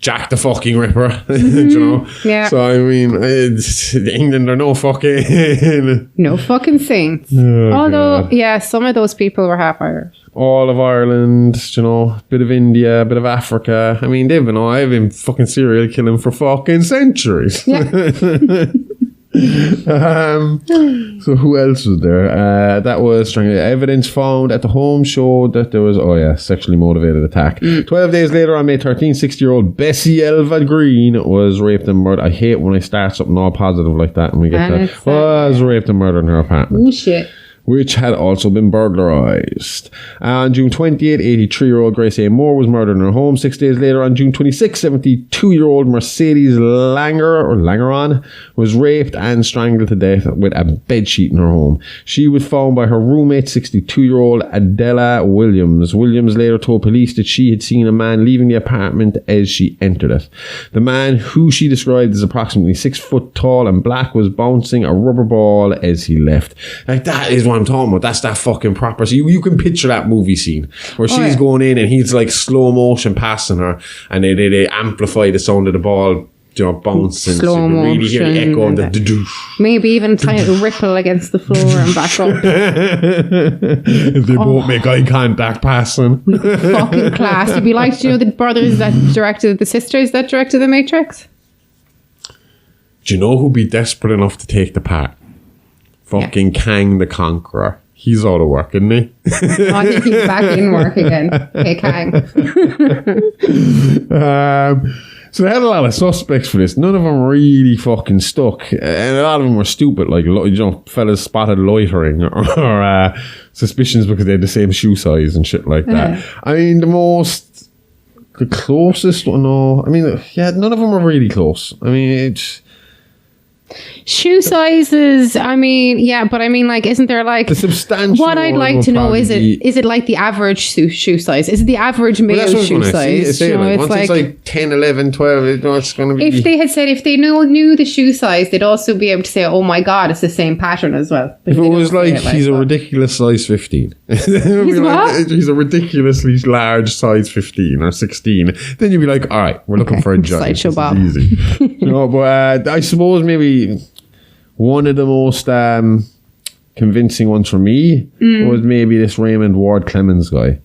Jack the fucking Ripper, you know? Yeah. So, I mean, England are no fucking... no fucking saints. Oh, although, God. Yeah, some of those people were half Irish. All of Ireland, you know, bit of India, a bit of Africa. I mean, I've been fucking serial killing for fucking centuries. Yeah. So who else was there? That was strangling. Evidence found at the home showed that there was sexually motivated attack. 12 days later, on May 13th, 60-year-old Bessie Elva Green was raped and murdered. I hate when I start something all positive like that and we get that. Was raped and murdered in her apartment. Oh shit. Which had also been burglarized. On June 28, 83-year-old Grace A. Moore was murdered in her home. 6 days later, on June 26, 72-year-old Mercedes Langeron was raped and strangled to death with a bedsheet in her home. She was found by her roommate, 62-year-old Adela Williams. Williams later told police that she had seen a man leaving the apartment as she entered it. The man, who she described as approximately 6 foot tall and black, was bouncing a rubber ball as he left. Like, that is what I'm talking about. That's that fucking proper. So you can picture that movie scene where she's going in and he's like slow motion passing her, and they amplify the sound of the ball, you know, bouncing. Slow so you can really hear the echo and the maybe even tiny ripple against the floor and back up. If they both make eye contact passing. Fucking class. You'd be like, you know, the brothers that directed, the sisters that directed The Matrix? Do you know who'd be desperate enough to take the part? Fucking Kang the Conqueror. He's out of work, isn't he? I think he's back in work again. Hey, Kang. So they had a lot of suspects for this. None of them really fucking stuck. And a lot of them were stupid. Like, you know, fellas spotted loitering or suspicions because they had the same shoe size and shit like that. I mean, the closest one, none of them were really close. I mean, shoe sizes, I mean, yeah, but I mean, like, isn't there like the substantial? What I'd like to know is it like the average shoe size? Is it the average male shoe size? It's like 10, 11, 12. It's going to be. If they had said, if they knew the shoe size, they'd also be able to say, oh my god, it's the same pattern as well. If it was like he's a ridiculous size 15, he's what? He's a ridiculously large size 15 or 16, then you'd be like, all right, we're looking for a giant. Sideshow Bob. Easy. But I suppose maybe one of the most convincing ones for me was maybe this Raymond Ward Clemens guy.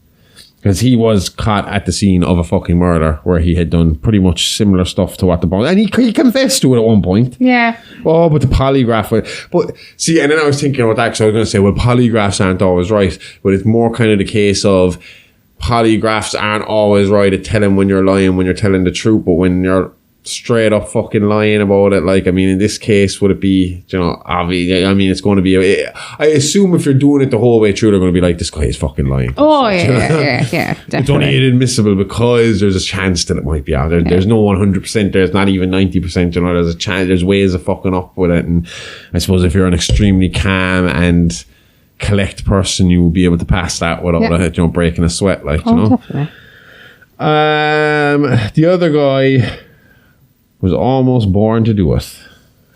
Because he was caught at the scene of a fucking murder where he had done pretty much similar stuff to what the bone. And he confessed to it at one point. Yeah. Oh, but the polygraph. But see, and then I was thinking about that because I was going to say, well, polygraphs aren't always right. But it's more kind of the case of polygraphs aren't always right at telling when you're lying, when you're telling the truth. But when you're straight up fucking lying about it, like, I mean, in this case, would it be, you know, obvious? I mean, it's going to be, I assume if you're doing it the whole way through, they're going to be like, this guy is fucking lying. Oh, yeah, definitely. It's only inadmissible because there's a chance that it might be out there. There's no 100%, there's not even 90%, you know, there's a chance, there's ways of fucking up with it. And I suppose if you're an extremely calm and collect person, you will be able to pass that without, you know, breaking a sweat, like, you know. Definitely. The other guy was almost born to do it.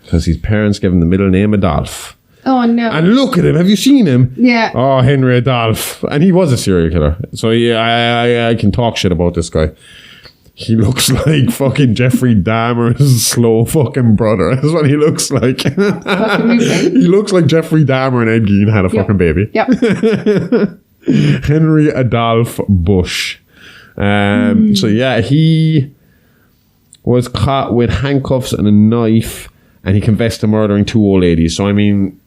because his parents gave him the middle name Adolf. Oh, no. And look at him. Have you seen him? Yeah. Oh, Henry Adolf. And he was a serial killer. So yeah, I can talk shit about this guy. He looks like fucking Jeffrey Dahmer's slow fucking brother. That's what he looks like. He looks like Jeffrey Dahmer and Ed Gein had a fucking baby. Yep. Henry Adolf Bush. So yeah, he was caught with handcuffs and a knife, and he confessed to murdering 2 old ladies. So I mean,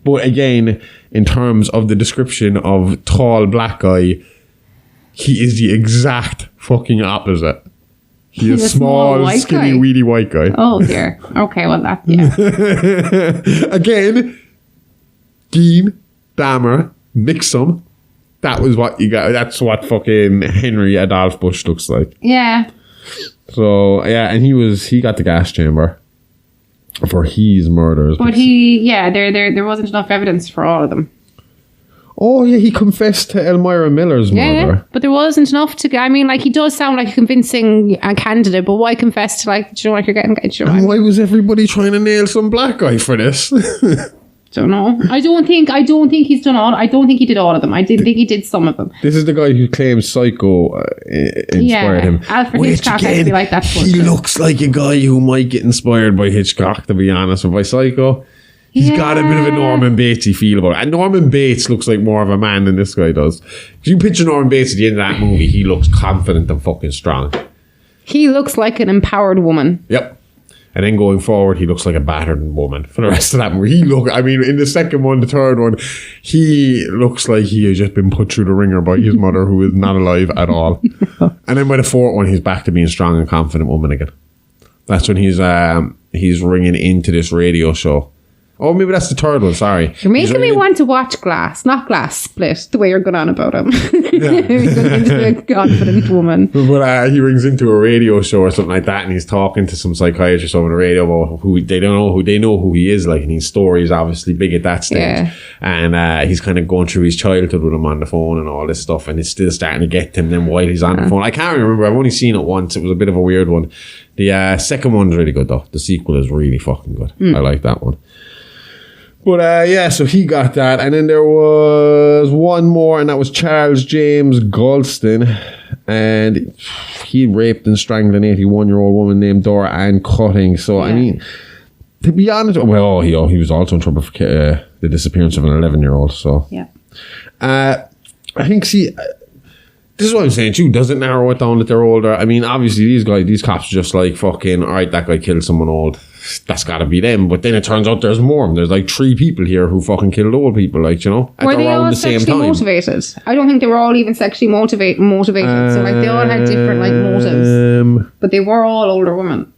but again, in terms of the description of tall black guy, he is the exact fucking opposite. He's a small skinny, weedy white guy. Oh dear. Okay, well that, yeah. Again, Gein, Dahmer, mix them. That was what you got. That's what fucking Henry Adolf Bush looks like. Yeah. So yeah, and he got the gas chamber for his murders. But there wasn't enough evidence for all of them. Oh yeah, he confessed to Elmira Miller's murder. Yeah, but there wasn't enough to. I mean, like, he does sound like a convincing candidate, but why confess to, like, do you know, like, you're getting? And why was everybody trying to nail some black guy for this? Don't know. I don't think he's done all. I don't think he did all of them. I did think he did some of them. This is the guy who claims Psycho inspired him. Alfred Hitchcock, I'd be like, that's he looks like a guy who might get inspired by Hitchcock, to be honest, or by Psycho. He's got a bit of a Norman Batesy feel about it. And Norman Bates looks like more of a man than this guy does. If you picture Norman Bates at the end of that movie, he looks confident and fucking strong. He looks like an empowered woman. Yep. And then going forward, he looks like a battered woman for the rest of that movie. In the second one, the third one, he looks like he has just been put through the ringer by his mother, who is not alive at all. And then by the fourth one, he's back to being strong and confident woman again. That's when he's ringing into this radio show. Oh, maybe that's the third one, sorry. You're making me want to watch Glass, not Glass Split, the way you're going on about him. Yeah. He's going into a confident woman. But he rings into a radio show or something like that, and he's talking to some psychiatrist over the radio about who they know who he is, like, and his story is obviously big at that stage. Yeah. And he's kind of going through his childhood with him on the phone and all this stuff, and it's still starting to get to him then while he's on the phone. I can't remember, I've only seen it once. It was a bit of a weird one. The second one's really good though. The sequel is really fucking good. I like that one. But so he got that, and then there was one more, and that was Charles James Golston, and he raped and strangled an 81-year-old woman named Dora Ann Cutting. So I mean, to be honest, he was also in trouble for the disappearance of an 11-year-old. So I think this is what I'm saying too. Does it narrow it down that they're older? I mean, obviously these cops are just like fucking, all right, that guy killed someone old. That's gotta be them. But then it turns out there's more. There's like 3 people here who fucking killed old people, like, you know, at were they around all the same sexually time. Motivated? I don't think they were all even sexually motivated. So like they all had different like motives, but they were all older women.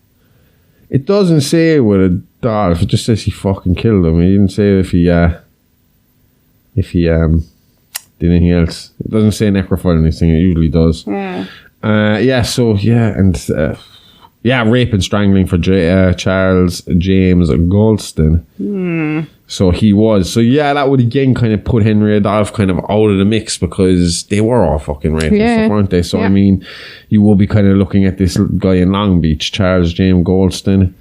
It doesn't say with a doll. It just says he fucking killed them. It didn't say if he did anything else. It doesn't say necrophile or anything. It usually does. Rape and strangling for Charles James Golston. So he was. So that would again kind of put Henry Adolf kind of out of the mix, because they were all fucking rapists, weren't they? So I mean, you will be kind of looking at this guy in Long Beach, Charles James Golston.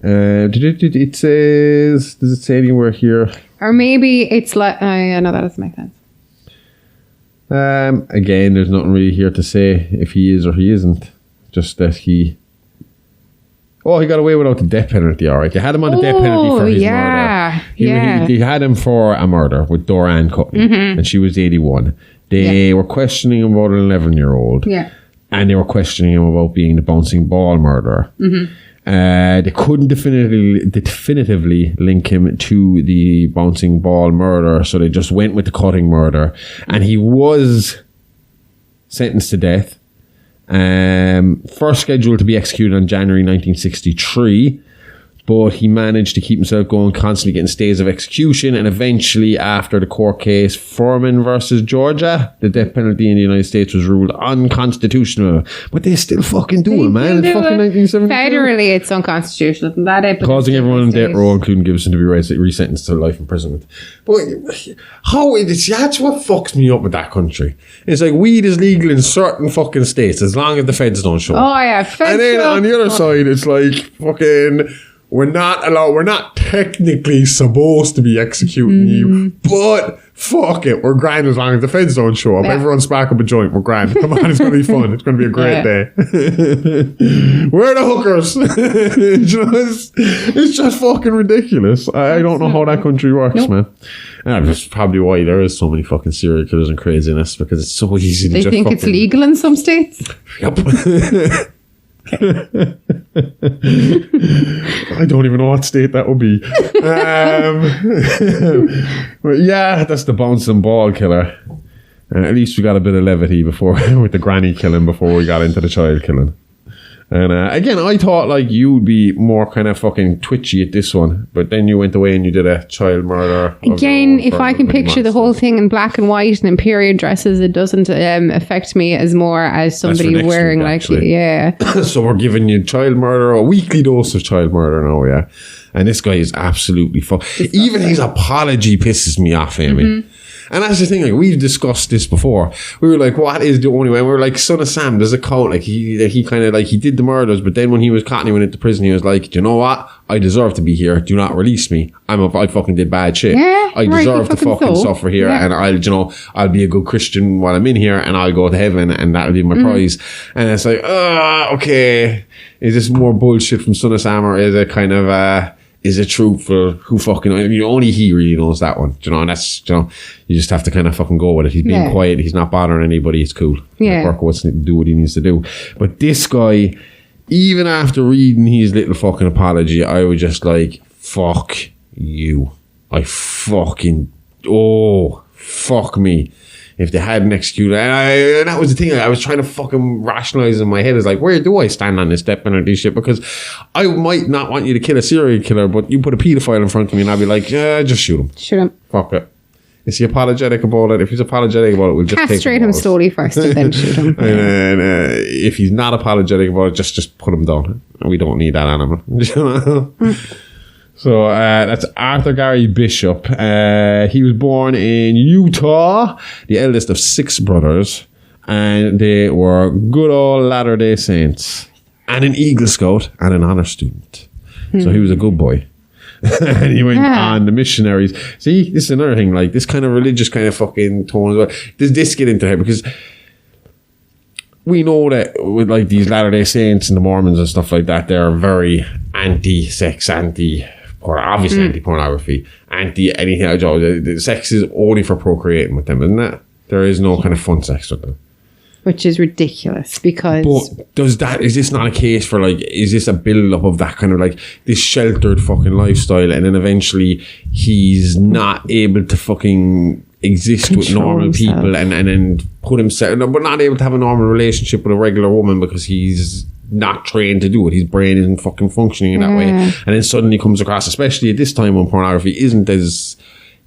It says, does it say anywhere here? Or maybe it's like, no, that doesn't make sense. Again, there's nothing really here to say if he is or he isn't. Just that he got away without the death penalty, all right. They had him on the death penalty for his murder. They had him for a murder with Dora Ann Cutting, and she was 81. They were questioning him about an 11-year-old. Yeah. And they were questioning him about being the bouncing ball murderer. They couldn't definitively link him to the bouncing ball murder, so they just went with the Cutting murder. And he was sentenced to death. First scheduled to be executed on January 1963, but he managed to keep himself going, constantly getting stays of execution, and eventually, after the court case Furman versus Georgia, the death penalty in the United States was ruled unconstitutional. But they still fucking do it, man. It's fucking 1972. Federally, it's unconstitutional. Causing everyone on death row, including Gibson, to be resentenced to life imprisonment. But that's what fucks me up with that country. It's like weed is legal in certain fucking states as long as the feds don't show up. Oh yeah, feds. And then on the other side, it's like fucking we're not technically supposed to be executing you, but fuck it, we're grand as long as the feds don't show up. Everyone spark up a joint, we're grand. Come on, it's going to be fun. It's going to be a great day. Where are the hookers? It's just fucking ridiculous. I don't know how that country works, man. And that's probably why there is so many fucking serial killers and craziness, because it's so easy to They think it's legal in some states? Yep. I don't even know what state that would be. But yeah, that's the bouncing ball killer. At least we got a bit of levity before with the granny killing before we got into the child killing. And again, I thought like you would be more kind of fucking twitchy at this one, but then you went away and you did a child murder. Again, if I can picture the whole thing in black and white and in period dresses, it doesn't affect me as more as somebody wearing week, like, yeah. So we're giving you child murder, a weekly dose of child murder now, yeah. And this guy is absolutely even his apology pisses me off, Amy. Mm-hmm. And that's the thing, like, we've discussed this before. We were like, what is the only way? And we were like, Son of Sam, there's a count. Like, he kind of, like, he did the murders, but then when he was caught and he went into prison, he was like, do you know what? I deserve to be here. Do not release me. I fucking did bad shit. Yeah, I deserve to fucking suffer here. Yeah. And I'll be a good Christian while I'm in here, and I'll go to heaven, and that'll be my prize. And it's like, okay. Is this more bullshit from Son of Sam, or is it kind of, is it truthful? Who fucking... only he really knows that one. Do you know? And that's... you just have to kind of fucking go with it. He's being quiet. He's not bothering anybody. It's cool. Yeah. Berkowitz do what he needs to do. But this guy, even after reading his little fucking apology, I was just like, fuck you. I fucking... oh, fuck me. If they hadn't executed, and that was the thing. I was trying to fucking rationalize in my head. It's like, where do I stand on this step and this shit? Because I might not want you to kill a serial killer, but you put a pedophile in front of me, and I'll be like, yeah, just shoot him. Shoot him. Fuck it. Is he apologetic about it? If he's apologetic about it, we'll just castrate him slowly first, and then shoot him. And if he's not apologetic about it, just put him down. We don't need that animal. So that's Arthur Gary Bishop. He was born in Utah, the eldest of 6 brothers, and they were good old Latter-day Saints, and an Eagle Scout and an honor student. So he was a good boy. And he went on the missionaries. See, this is another thing, like this kind of religious kind of fucking tone as well. Does this get into here? Because we know that with like these Latter-day Saints and the Mormons and stuff like that, they're very anti-sex, obviously anti-pornography, anti-anything. The sex is only for procreating with them, isn't it? There is no kind of fun sex with them. Which is ridiculous, because... But is this not a case for, like, is this a build-up of that kind of, like, this sheltered fucking lifestyle, and then eventually he's not able to fucking exist with normal people and then put himself... but not able to have a normal relationship with a regular woman because he's not trained to do it. His brain isn't fucking functioning in that way. And then suddenly comes across, especially at this time when pornography isn't as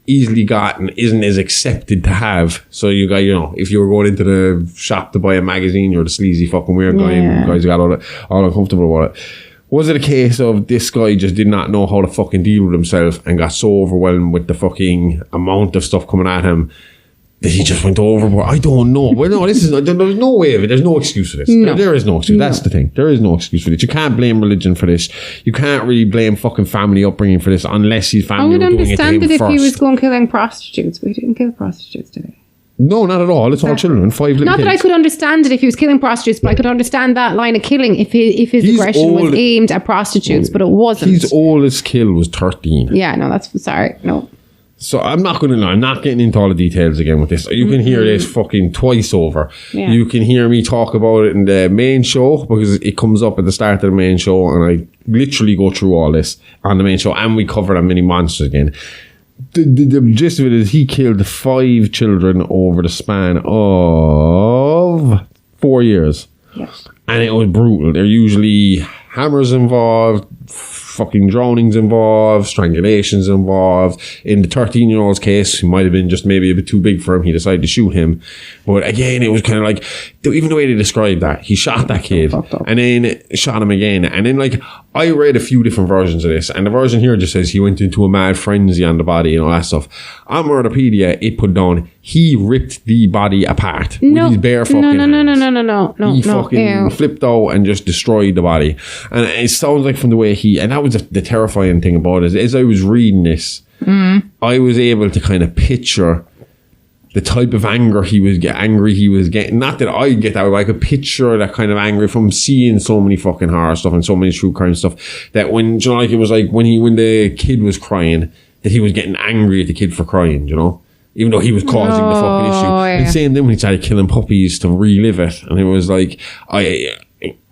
easily gotten, isn't as accepted to have. So you got, if you were going into the shop to buy a magazine, you're the sleazy fucking weird guy, and guys got all uncomfortable about it. Was it a case of this guy just did not know how to fucking deal with himself and got so overwhelmed with the fucking amount of stuff coming at him that he just went overboard? I don't know. Well, no, there's no way of it. There's no excuse for this. No. There is no excuse. That's the thing. There is no excuse for this. You can't blame religion for this. You can't really blame fucking family upbringing for this unless his family were doing it to him first. I would understand it if he was going killing prostitutes, but he didn't kill prostitutes today. No, not at all. It's all children. 5 little Not kids. that I could understand it if he was killing prostitutes, but I could understand that line of killing if his aggression was aimed at prostitutes, but it wasn't. His oldest kill was 13. Yeah, no, that's... Sorry, no. So I'm not getting into all the details again with this. You can hear this fucking twice over. Yeah. You can hear me talk about it in the main show because it comes up at the start of the main show, and I literally go through all this on the main show, and we cover the mini monsters again. The gist of it is he killed 5 children over the span of 4 years. Yes. And it was brutal. There are usually hammers involved, fucking drownings involved, strangulations involved. In the 13-year-old's case, he might have been just maybe a bit too big for him. He decided to shoot him. But again, it was kind of like, even the way they described that, he shot that kid and then shot him again. And then, like, I read a few different versions of this, and the version here just says he went into a mad frenzy on the body and all that stuff. On Murderpedia, it put down he ripped the body apart with his bare fucking hands. He fucking flipped out and just destroyed the body. And it sounds like from the way and that was the terrifying thing about it, as I was reading this, I was able to kind of picture the type of anger he was getting. Not that I get that way, but I could picture that kind of anger from seeing so many fucking horror stuff and so many true crime stuff, that when, you know, like it was like when the kid was crying, that he was getting angry at the kid for crying, you know, even though he was causing the fucking issue. Yeah. And same then when he started killing puppies to relive it, and it was like I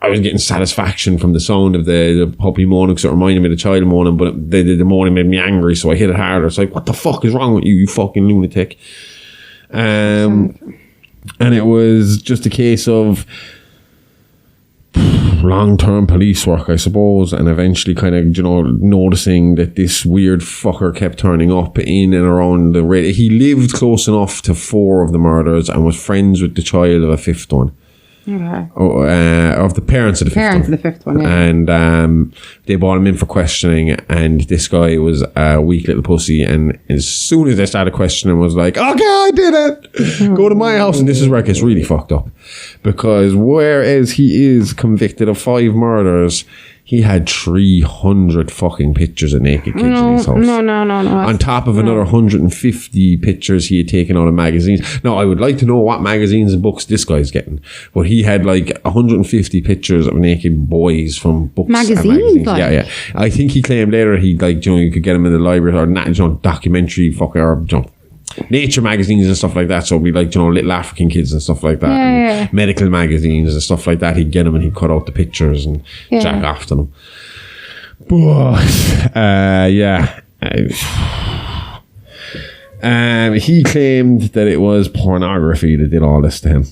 was getting satisfaction from the sound of the puppy moaning, because it reminded me of the child moaning, but the moaning made me angry, so I hit it harder. It's like, what the fuck is wrong with you, you fucking lunatic? And it was just a case of long-term police work, I suppose, and eventually kind of, you know, noticing that this weird fucker kept turning up in and around the radio. He lived close enough to 4 of the murders and was friends with the child of a 5th one. Okay. Of the parents of the fifth one. Yeah. And they brought him in for questioning, and this guy was a weak little pussy, and as soon as they started questioning, was like, okay, I did it, go to my house. And this is where it gets really fucked up, because whereas he is convicted of 5 murders, he had 300 fucking pictures of naked kids in his house. No. On top of another 150 pictures he had taken out of magazines. Now, I would like to know what magazines and books this guy's getting. But he had like 150 pictures of naked boys from books. Magazines? Like? Yeah. I think he claimed later you could get them in the library, or documentary fucking, or nature magazines and stuff like that. So it'd be like, Little African Kids and stuff like that. And medical magazines and stuff like that. He'd get them and he'd cut out the pictures and jack off to them. But he claimed that it was pornography that did all this to him.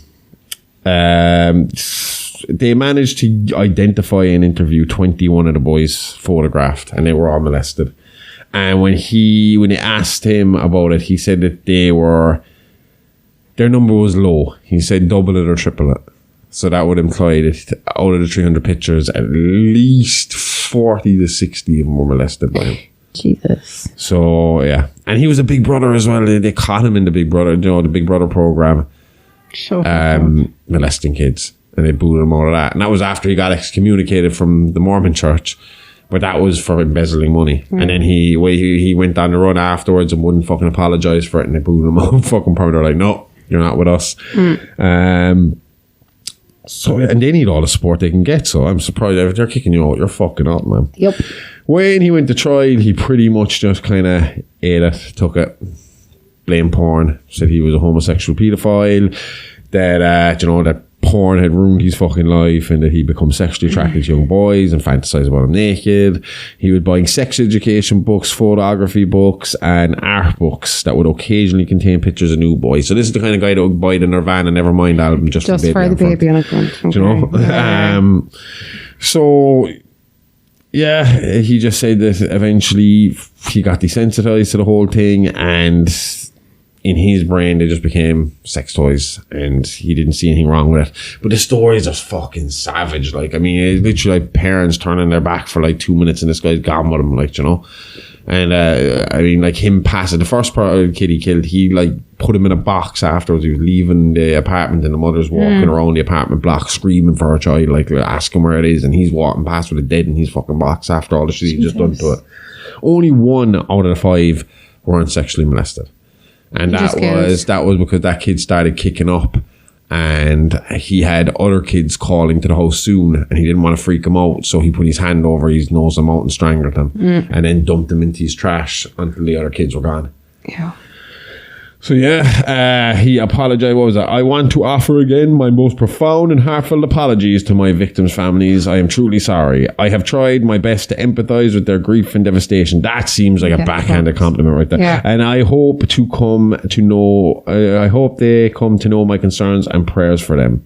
They managed to identify and interview 21 of the boys photographed, and they were all molested. And when they asked him about it, he said that their number was low. He said double it or triple it. So that would imply that out of the 300 pictures, at least 40 to 60 of them were molested by him. Jesus. So, yeah. And he was a Big Brother as well. They caught him in the Big Brother, the Big Brother program. Molesting kids. And they booted him out of that. And that was after he got excommunicated from the Mormon church. But that was for embezzling money. And then he went on the run afterwards and wouldn't fucking apologise for it, and they booed him out fucking permanently. They're like, no, you're not with us. So, and they need all the support they can get. So I'm surprised if they're kicking you out, you're fucking up, man. Yep. When he went to trial, he pretty much just kind of ate it, took it, blamed porn, said he was a homosexual pedophile, that that porn had ruined his fucking life, and that he'd become sexually attracted to young boys and fantasize about them naked. He was buying sex education books, photography books, and art books that would occasionally contain pictures of new boys. So this is the kind of guy that would buy the Nirvana Nevermind album just for the baby on the front. Okay. So yeah, he just said that eventually he got desensitized to the whole thing, and in his brain, they just became sex toys, and he didn't see anything wrong with it. But the stories are fucking savage. Like, I mean, it's literally like parents turning their back for like 2 minutes, and this guy's gone with them, like, And I mean, like, him passing the first part of the kid he killed, he like put him in a box afterwards. He was leaving the apartment, and the mother's walking around the apartment block screaming for her child, like asking where it is, and he's walking past with a dead in his fucking box after all the shit he just done to it. Only 1 out of the 5 weren't sexually molested. And that was because that kid started kicking up, and he had other kids calling to the house soon, and he didn't want to freak them out, so he put his hand over his nose and mouth and strangled them, and then dumped them into his trash until the other kids were gone. Yeah. So yeah, he apologized. What was that? I want to offer again my most profound and heartfelt apologies to my victims' families. I am truly sorry. I have tried my best to empathize with their grief and devastation. That seems like a backhanded compliment right there. Yeah. And I hope they come to know my concerns and prayers for them.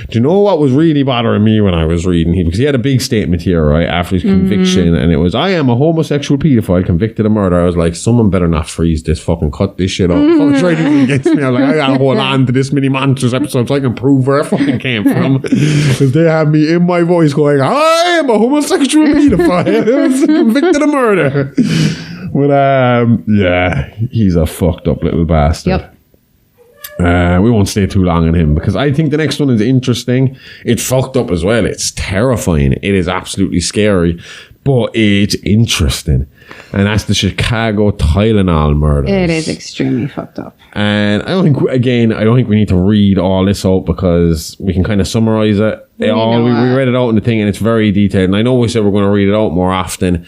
Do you know what was really bothering me when I was reading? Because he had a big statement here, right, after his conviction, and it was, I am a homosexual pedophile convicted of murder. I was like, someone better not freeze this, fucking cut this shit off. Fucking writing against me. I was like, I gotta hold on to this Mini Monsters episode so I can prove where I fucking came from. Because they have me in my voice going, I am a homosexual pedophile convicted of murder. But yeah, he's a fucked up little bastard. Yep. We won't stay too long on him because I think the next one is interesting. It's fucked up as well. It's terrifying. It is absolutely scary, but it's interesting. And that's the Chicago Tylenol Murders. It is extremely fucked up. And I don't think we need to read all this out because we can kind of summarize it. We read it out in the thing and it's very detailed. And I know we said we're going to read it out more often,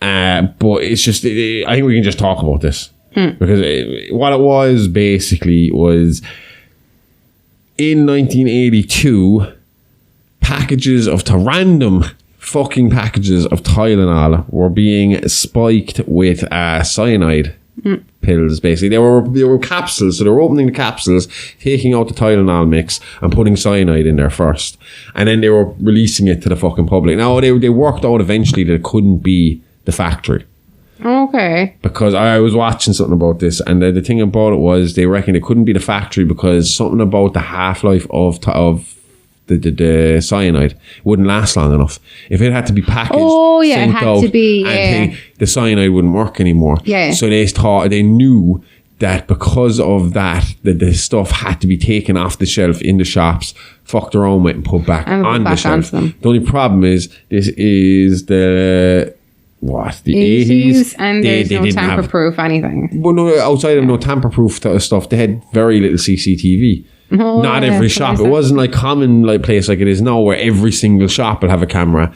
but it's just, I think we can just talk about this. Because what it was basically was in 1982, random fucking packages of Tylenol were being spiked with cyanide pills. Basically, they were capsules, so they were opening the capsules, taking out the Tylenol mix and putting cyanide in there first, and then they were releasing it to the fucking public. Now they worked out eventually that it couldn't be the factory. Okay. Because I was watching something about this, and the thing about it was they reckon it couldn't be the factory because something about the half-life of the cyanide wouldn't last long enough. If it had to be packaged, it had to be, the cyanide wouldn't work anymore. Yeah. So they knew that because of that, the stuff had to be taken off the shelf in the shops, fucked around with, and put back on the shelf. The only problem is this is the 80s, and there's no tamper-proof anything. Well, no, outside of no tamper-proof stuff, they had very little CCTV. Not every shop. It wasn't like common place like it is now, where every single shop will have a camera.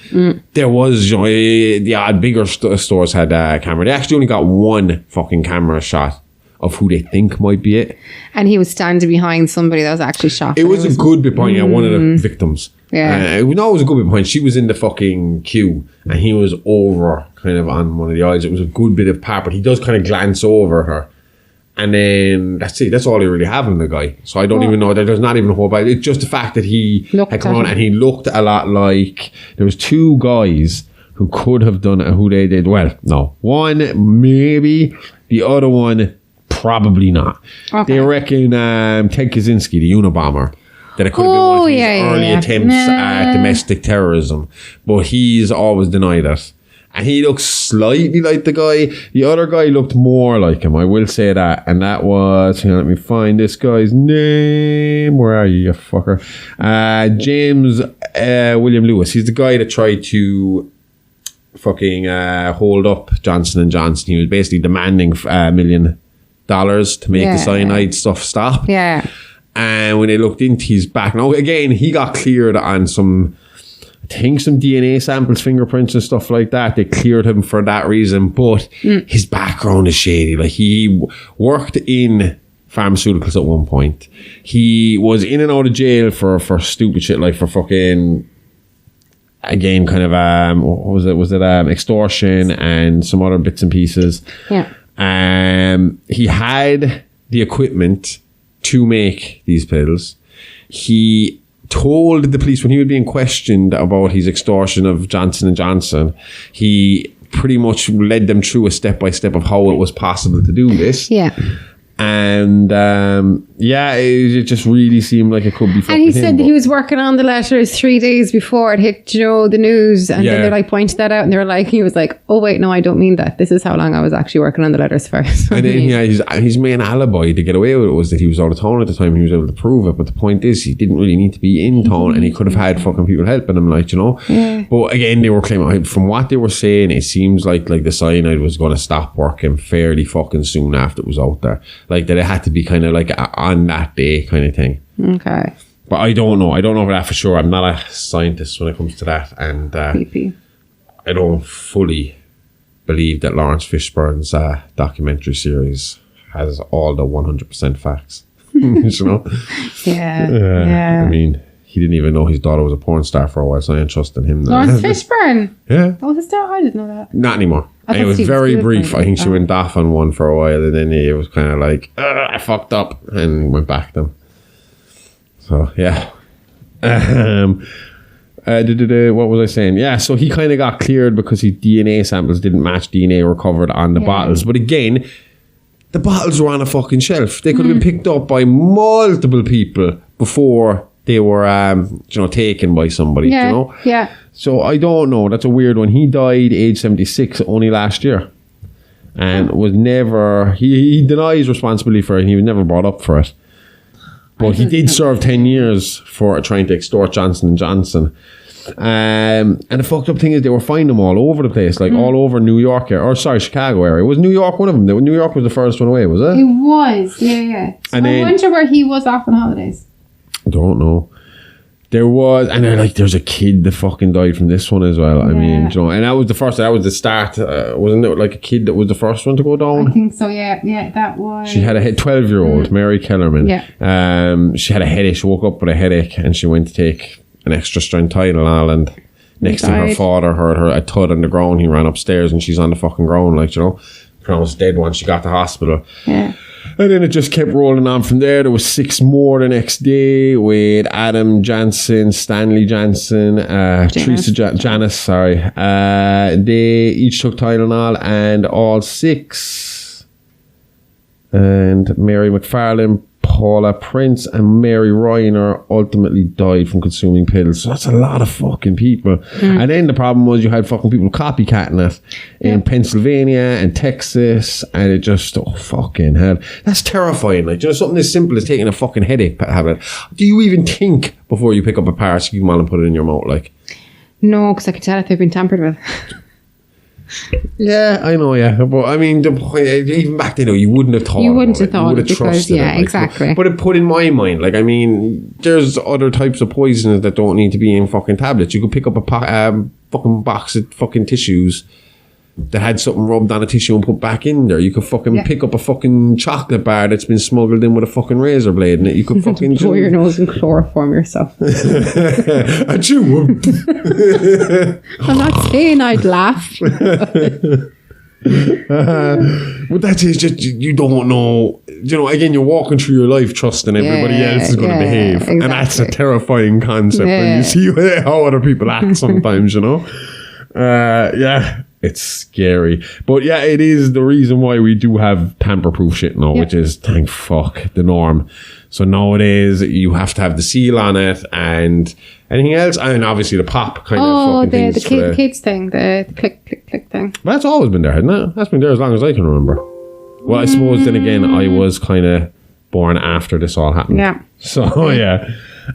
There was, the odd bigger stores had a camera. They actually only got one fucking camera shot of who they think might be it. And he was standing behind somebody that was actually shot. It was a good bit point. One of the victims. Yeah. It was a good bit point. She was in the fucking queue and he was over kind of on one of the aisles. It was a good bit of part, but he does kind of glance over her. And then that's it. That's all they really have in the guy. So I don't even know. There's not even a whole bite. It's just the fact that he had come on and he looked a lot like there was two guys who could have done it, who they did. Well, no. One, maybe. The other one, probably not. Okay. They reckon Ted Kaczynski, the Unabomber, that it could have been one of his early attempts at domestic terrorism. But he's always denied it. And he looks slightly like the guy. The other guy looked more like him, I will say that. And that was, let me find this guy's name. Where are you fucker? James William Lewis. He's the guy that tried to fucking hold up Johnson & Johnson. He was basically demanding $1 million to make the cyanide stuff stop. Yeah. And when they looked into his back, now again, he got cleared on some DNA samples, fingerprints and stuff like that. They cleared him for that reason, but his background is shady. Like, he worked in pharmaceuticals at one point. He was in and out of jail for stupid shit, like for fucking, again, kind of what was it extortion and some other bits and pieces. He had the equipment to make these pills. He told the police when he was being questioned about his extortion of Johnson & Johnson, he pretty much led them through a step-by-step of how it was possible to do this. Yeah. And it just really seemed like it could be fucking. And he said that he was working on the letters 3 days before it hit the news, and then they pointed that out, and they're like, he was like, oh wait, no, I don't mean that. This is how long I was actually working on the letters for. And then his main alibi to get away with it was that he was out of town at the time and he was able to prove it. But the point is, he didn't really need to be in town, and he could have had fucking people helping him, Yeah. But again, they were claiming, from what they were saying, it seems like the cyanide was going to stop working fairly fucking soon after it was out there. Like that it had to be kind of like on that day kind of thing. Okay. But I don't know for that for sure. I'm not a scientist when it comes to that. And I don't fully believe that Lawrence Fishburne's documentary series has all the 100% facts. Yeah. I mean, he didn't even know his daughter was a porn star for a while, so I ain't trusting him. Lawrence Fishburne? Yeah. Oh, his daughter? I didn't know that. Not anymore. And it was very brief. I think she went off on one for a while, and then it was kind of like, I fucked up, and went back to them. So, yeah. What was I saying? Yeah, so he kind of got cleared because his DNA samples didn't match DNA recovered on the bottles. But again, the bottles were on a fucking shelf. They could have been picked up by multiple people before they were, taken by somebody. Yeah. So I don't know. That's a weird one. He died age 76 only last year, and was never. He denies responsibility for it. And he was never brought up for it. But he did serve 10 years for trying to extort Johnson & Johnson. And the fucked up thing is they were finding them all over the place, like all over New York Chicago area. Was New York one of them? New York was the first one away, was it? It was, yeah. So and I wonder where he was off on holidays. I don't know. There was, and there's a kid that fucking died from this one as well. Yeah. I mean, you know, and that was the first. That was the start. Wasn't it like a kid that was the first one to go down? I think so. Yeah, that was. She had a 12-year-old Mary Kellerman. Yeah. She had a headache. She woke up with a headache, and she went to take an extra strength Tylenol, and next thing her father heard a thud on the ground. He ran upstairs, and she's on the fucking ground, like, you know, pronounced dead when she got to hospital. Yeah. And then it just kept rolling on from there. There was 6 more the next day with Adam Jansen, Stanley Jansen, Janice, sorry. They each took Tylenol, and all 6. And Mary McFarlane, Paula Prince, and Mary Reiner ultimately died from consuming pills. So that's a lot of fucking people. And then the problem was you had fucking people copycatting it in Pennsylvania and Texas, and it just, fucking hell. That's terrifying. Like, you know, something as simple as taking a fucking headache tablet. Do you even think before you pick up a paracetamol and put it in your mouth? Like, no, because I could tell if they've been tampered with. Yeah, I know, yeah. But I mean, even back then, you wouldn't have thought. You wouldn't have thought you would have trusted it. Like, exactly. But it put in my mind, like, I mean, there's other types of poisons that don't need to be in fucking tablets. You could pick up a fucking box of fucking tissues that had something rubbed on a tissue and put back in there. You could fucking pick up a fucking chocolate bar that's been smuggled in with a fucking razor blade in it. You could fucking blow your nose and chloroform yourself. Achoo! I'm not saying I'd laugh. But that is just, you don't know. You know, again, you're walking through your life trusting everybody else is going to behave. Exactly. And that's a terrifying concept when you see how other people act sometimes, you know. It's scary. But yeah, it is the reason why we do have tamper-proof shit now, which is, thank fuck, the norm. So nowadays, you have to have the seal on it and anything else. And obviously the pop kind of fucking things. The kids thing, the click, click, click thing. But that's always been there, hasn't it? That's been there as long as I can remember. Well, I suppose then again, I was kind of born after this all happened. Yeah. So, yeah.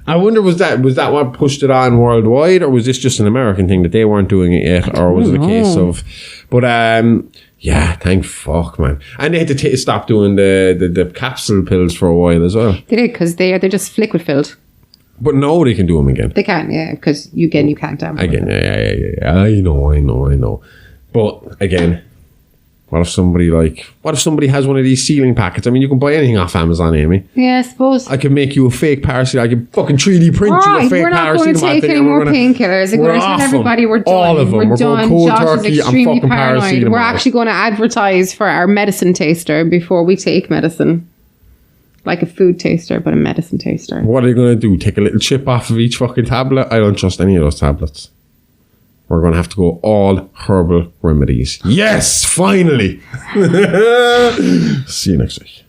I wonder, was that what pushed it on worldwide, or was this just an American thing that they weren't doing it yet, or was it a case of? But yeah, thank fuck, man. And they had to stop doing the capsule pills for a while as well. They did, because they're just liquid filled. But no, they can do them again. They can, yeah, because you can't damage again. Yeah. I know. But again. What if somebody has one of these sealing packets? I mean, you can buy anything off Amazon, Amy. Yeah, I suppose. I can make you a fake paracetamol. I can fucking 3D print you a fake paracetamol. We're not going to take any more painkillers. We're going to tell everybody we're done. All of them. We're done. Cold Josh turkey is extremely paranoid. We're actually going to advertise for our medicine taster before we take medicine. Like a food taster, but a medicine taster. What are you going to do? Take a little chip off of each fucking tablet? I don't trust any of those tablets. We're going to have to go all herbal remedies. Yes, finally. See you next week.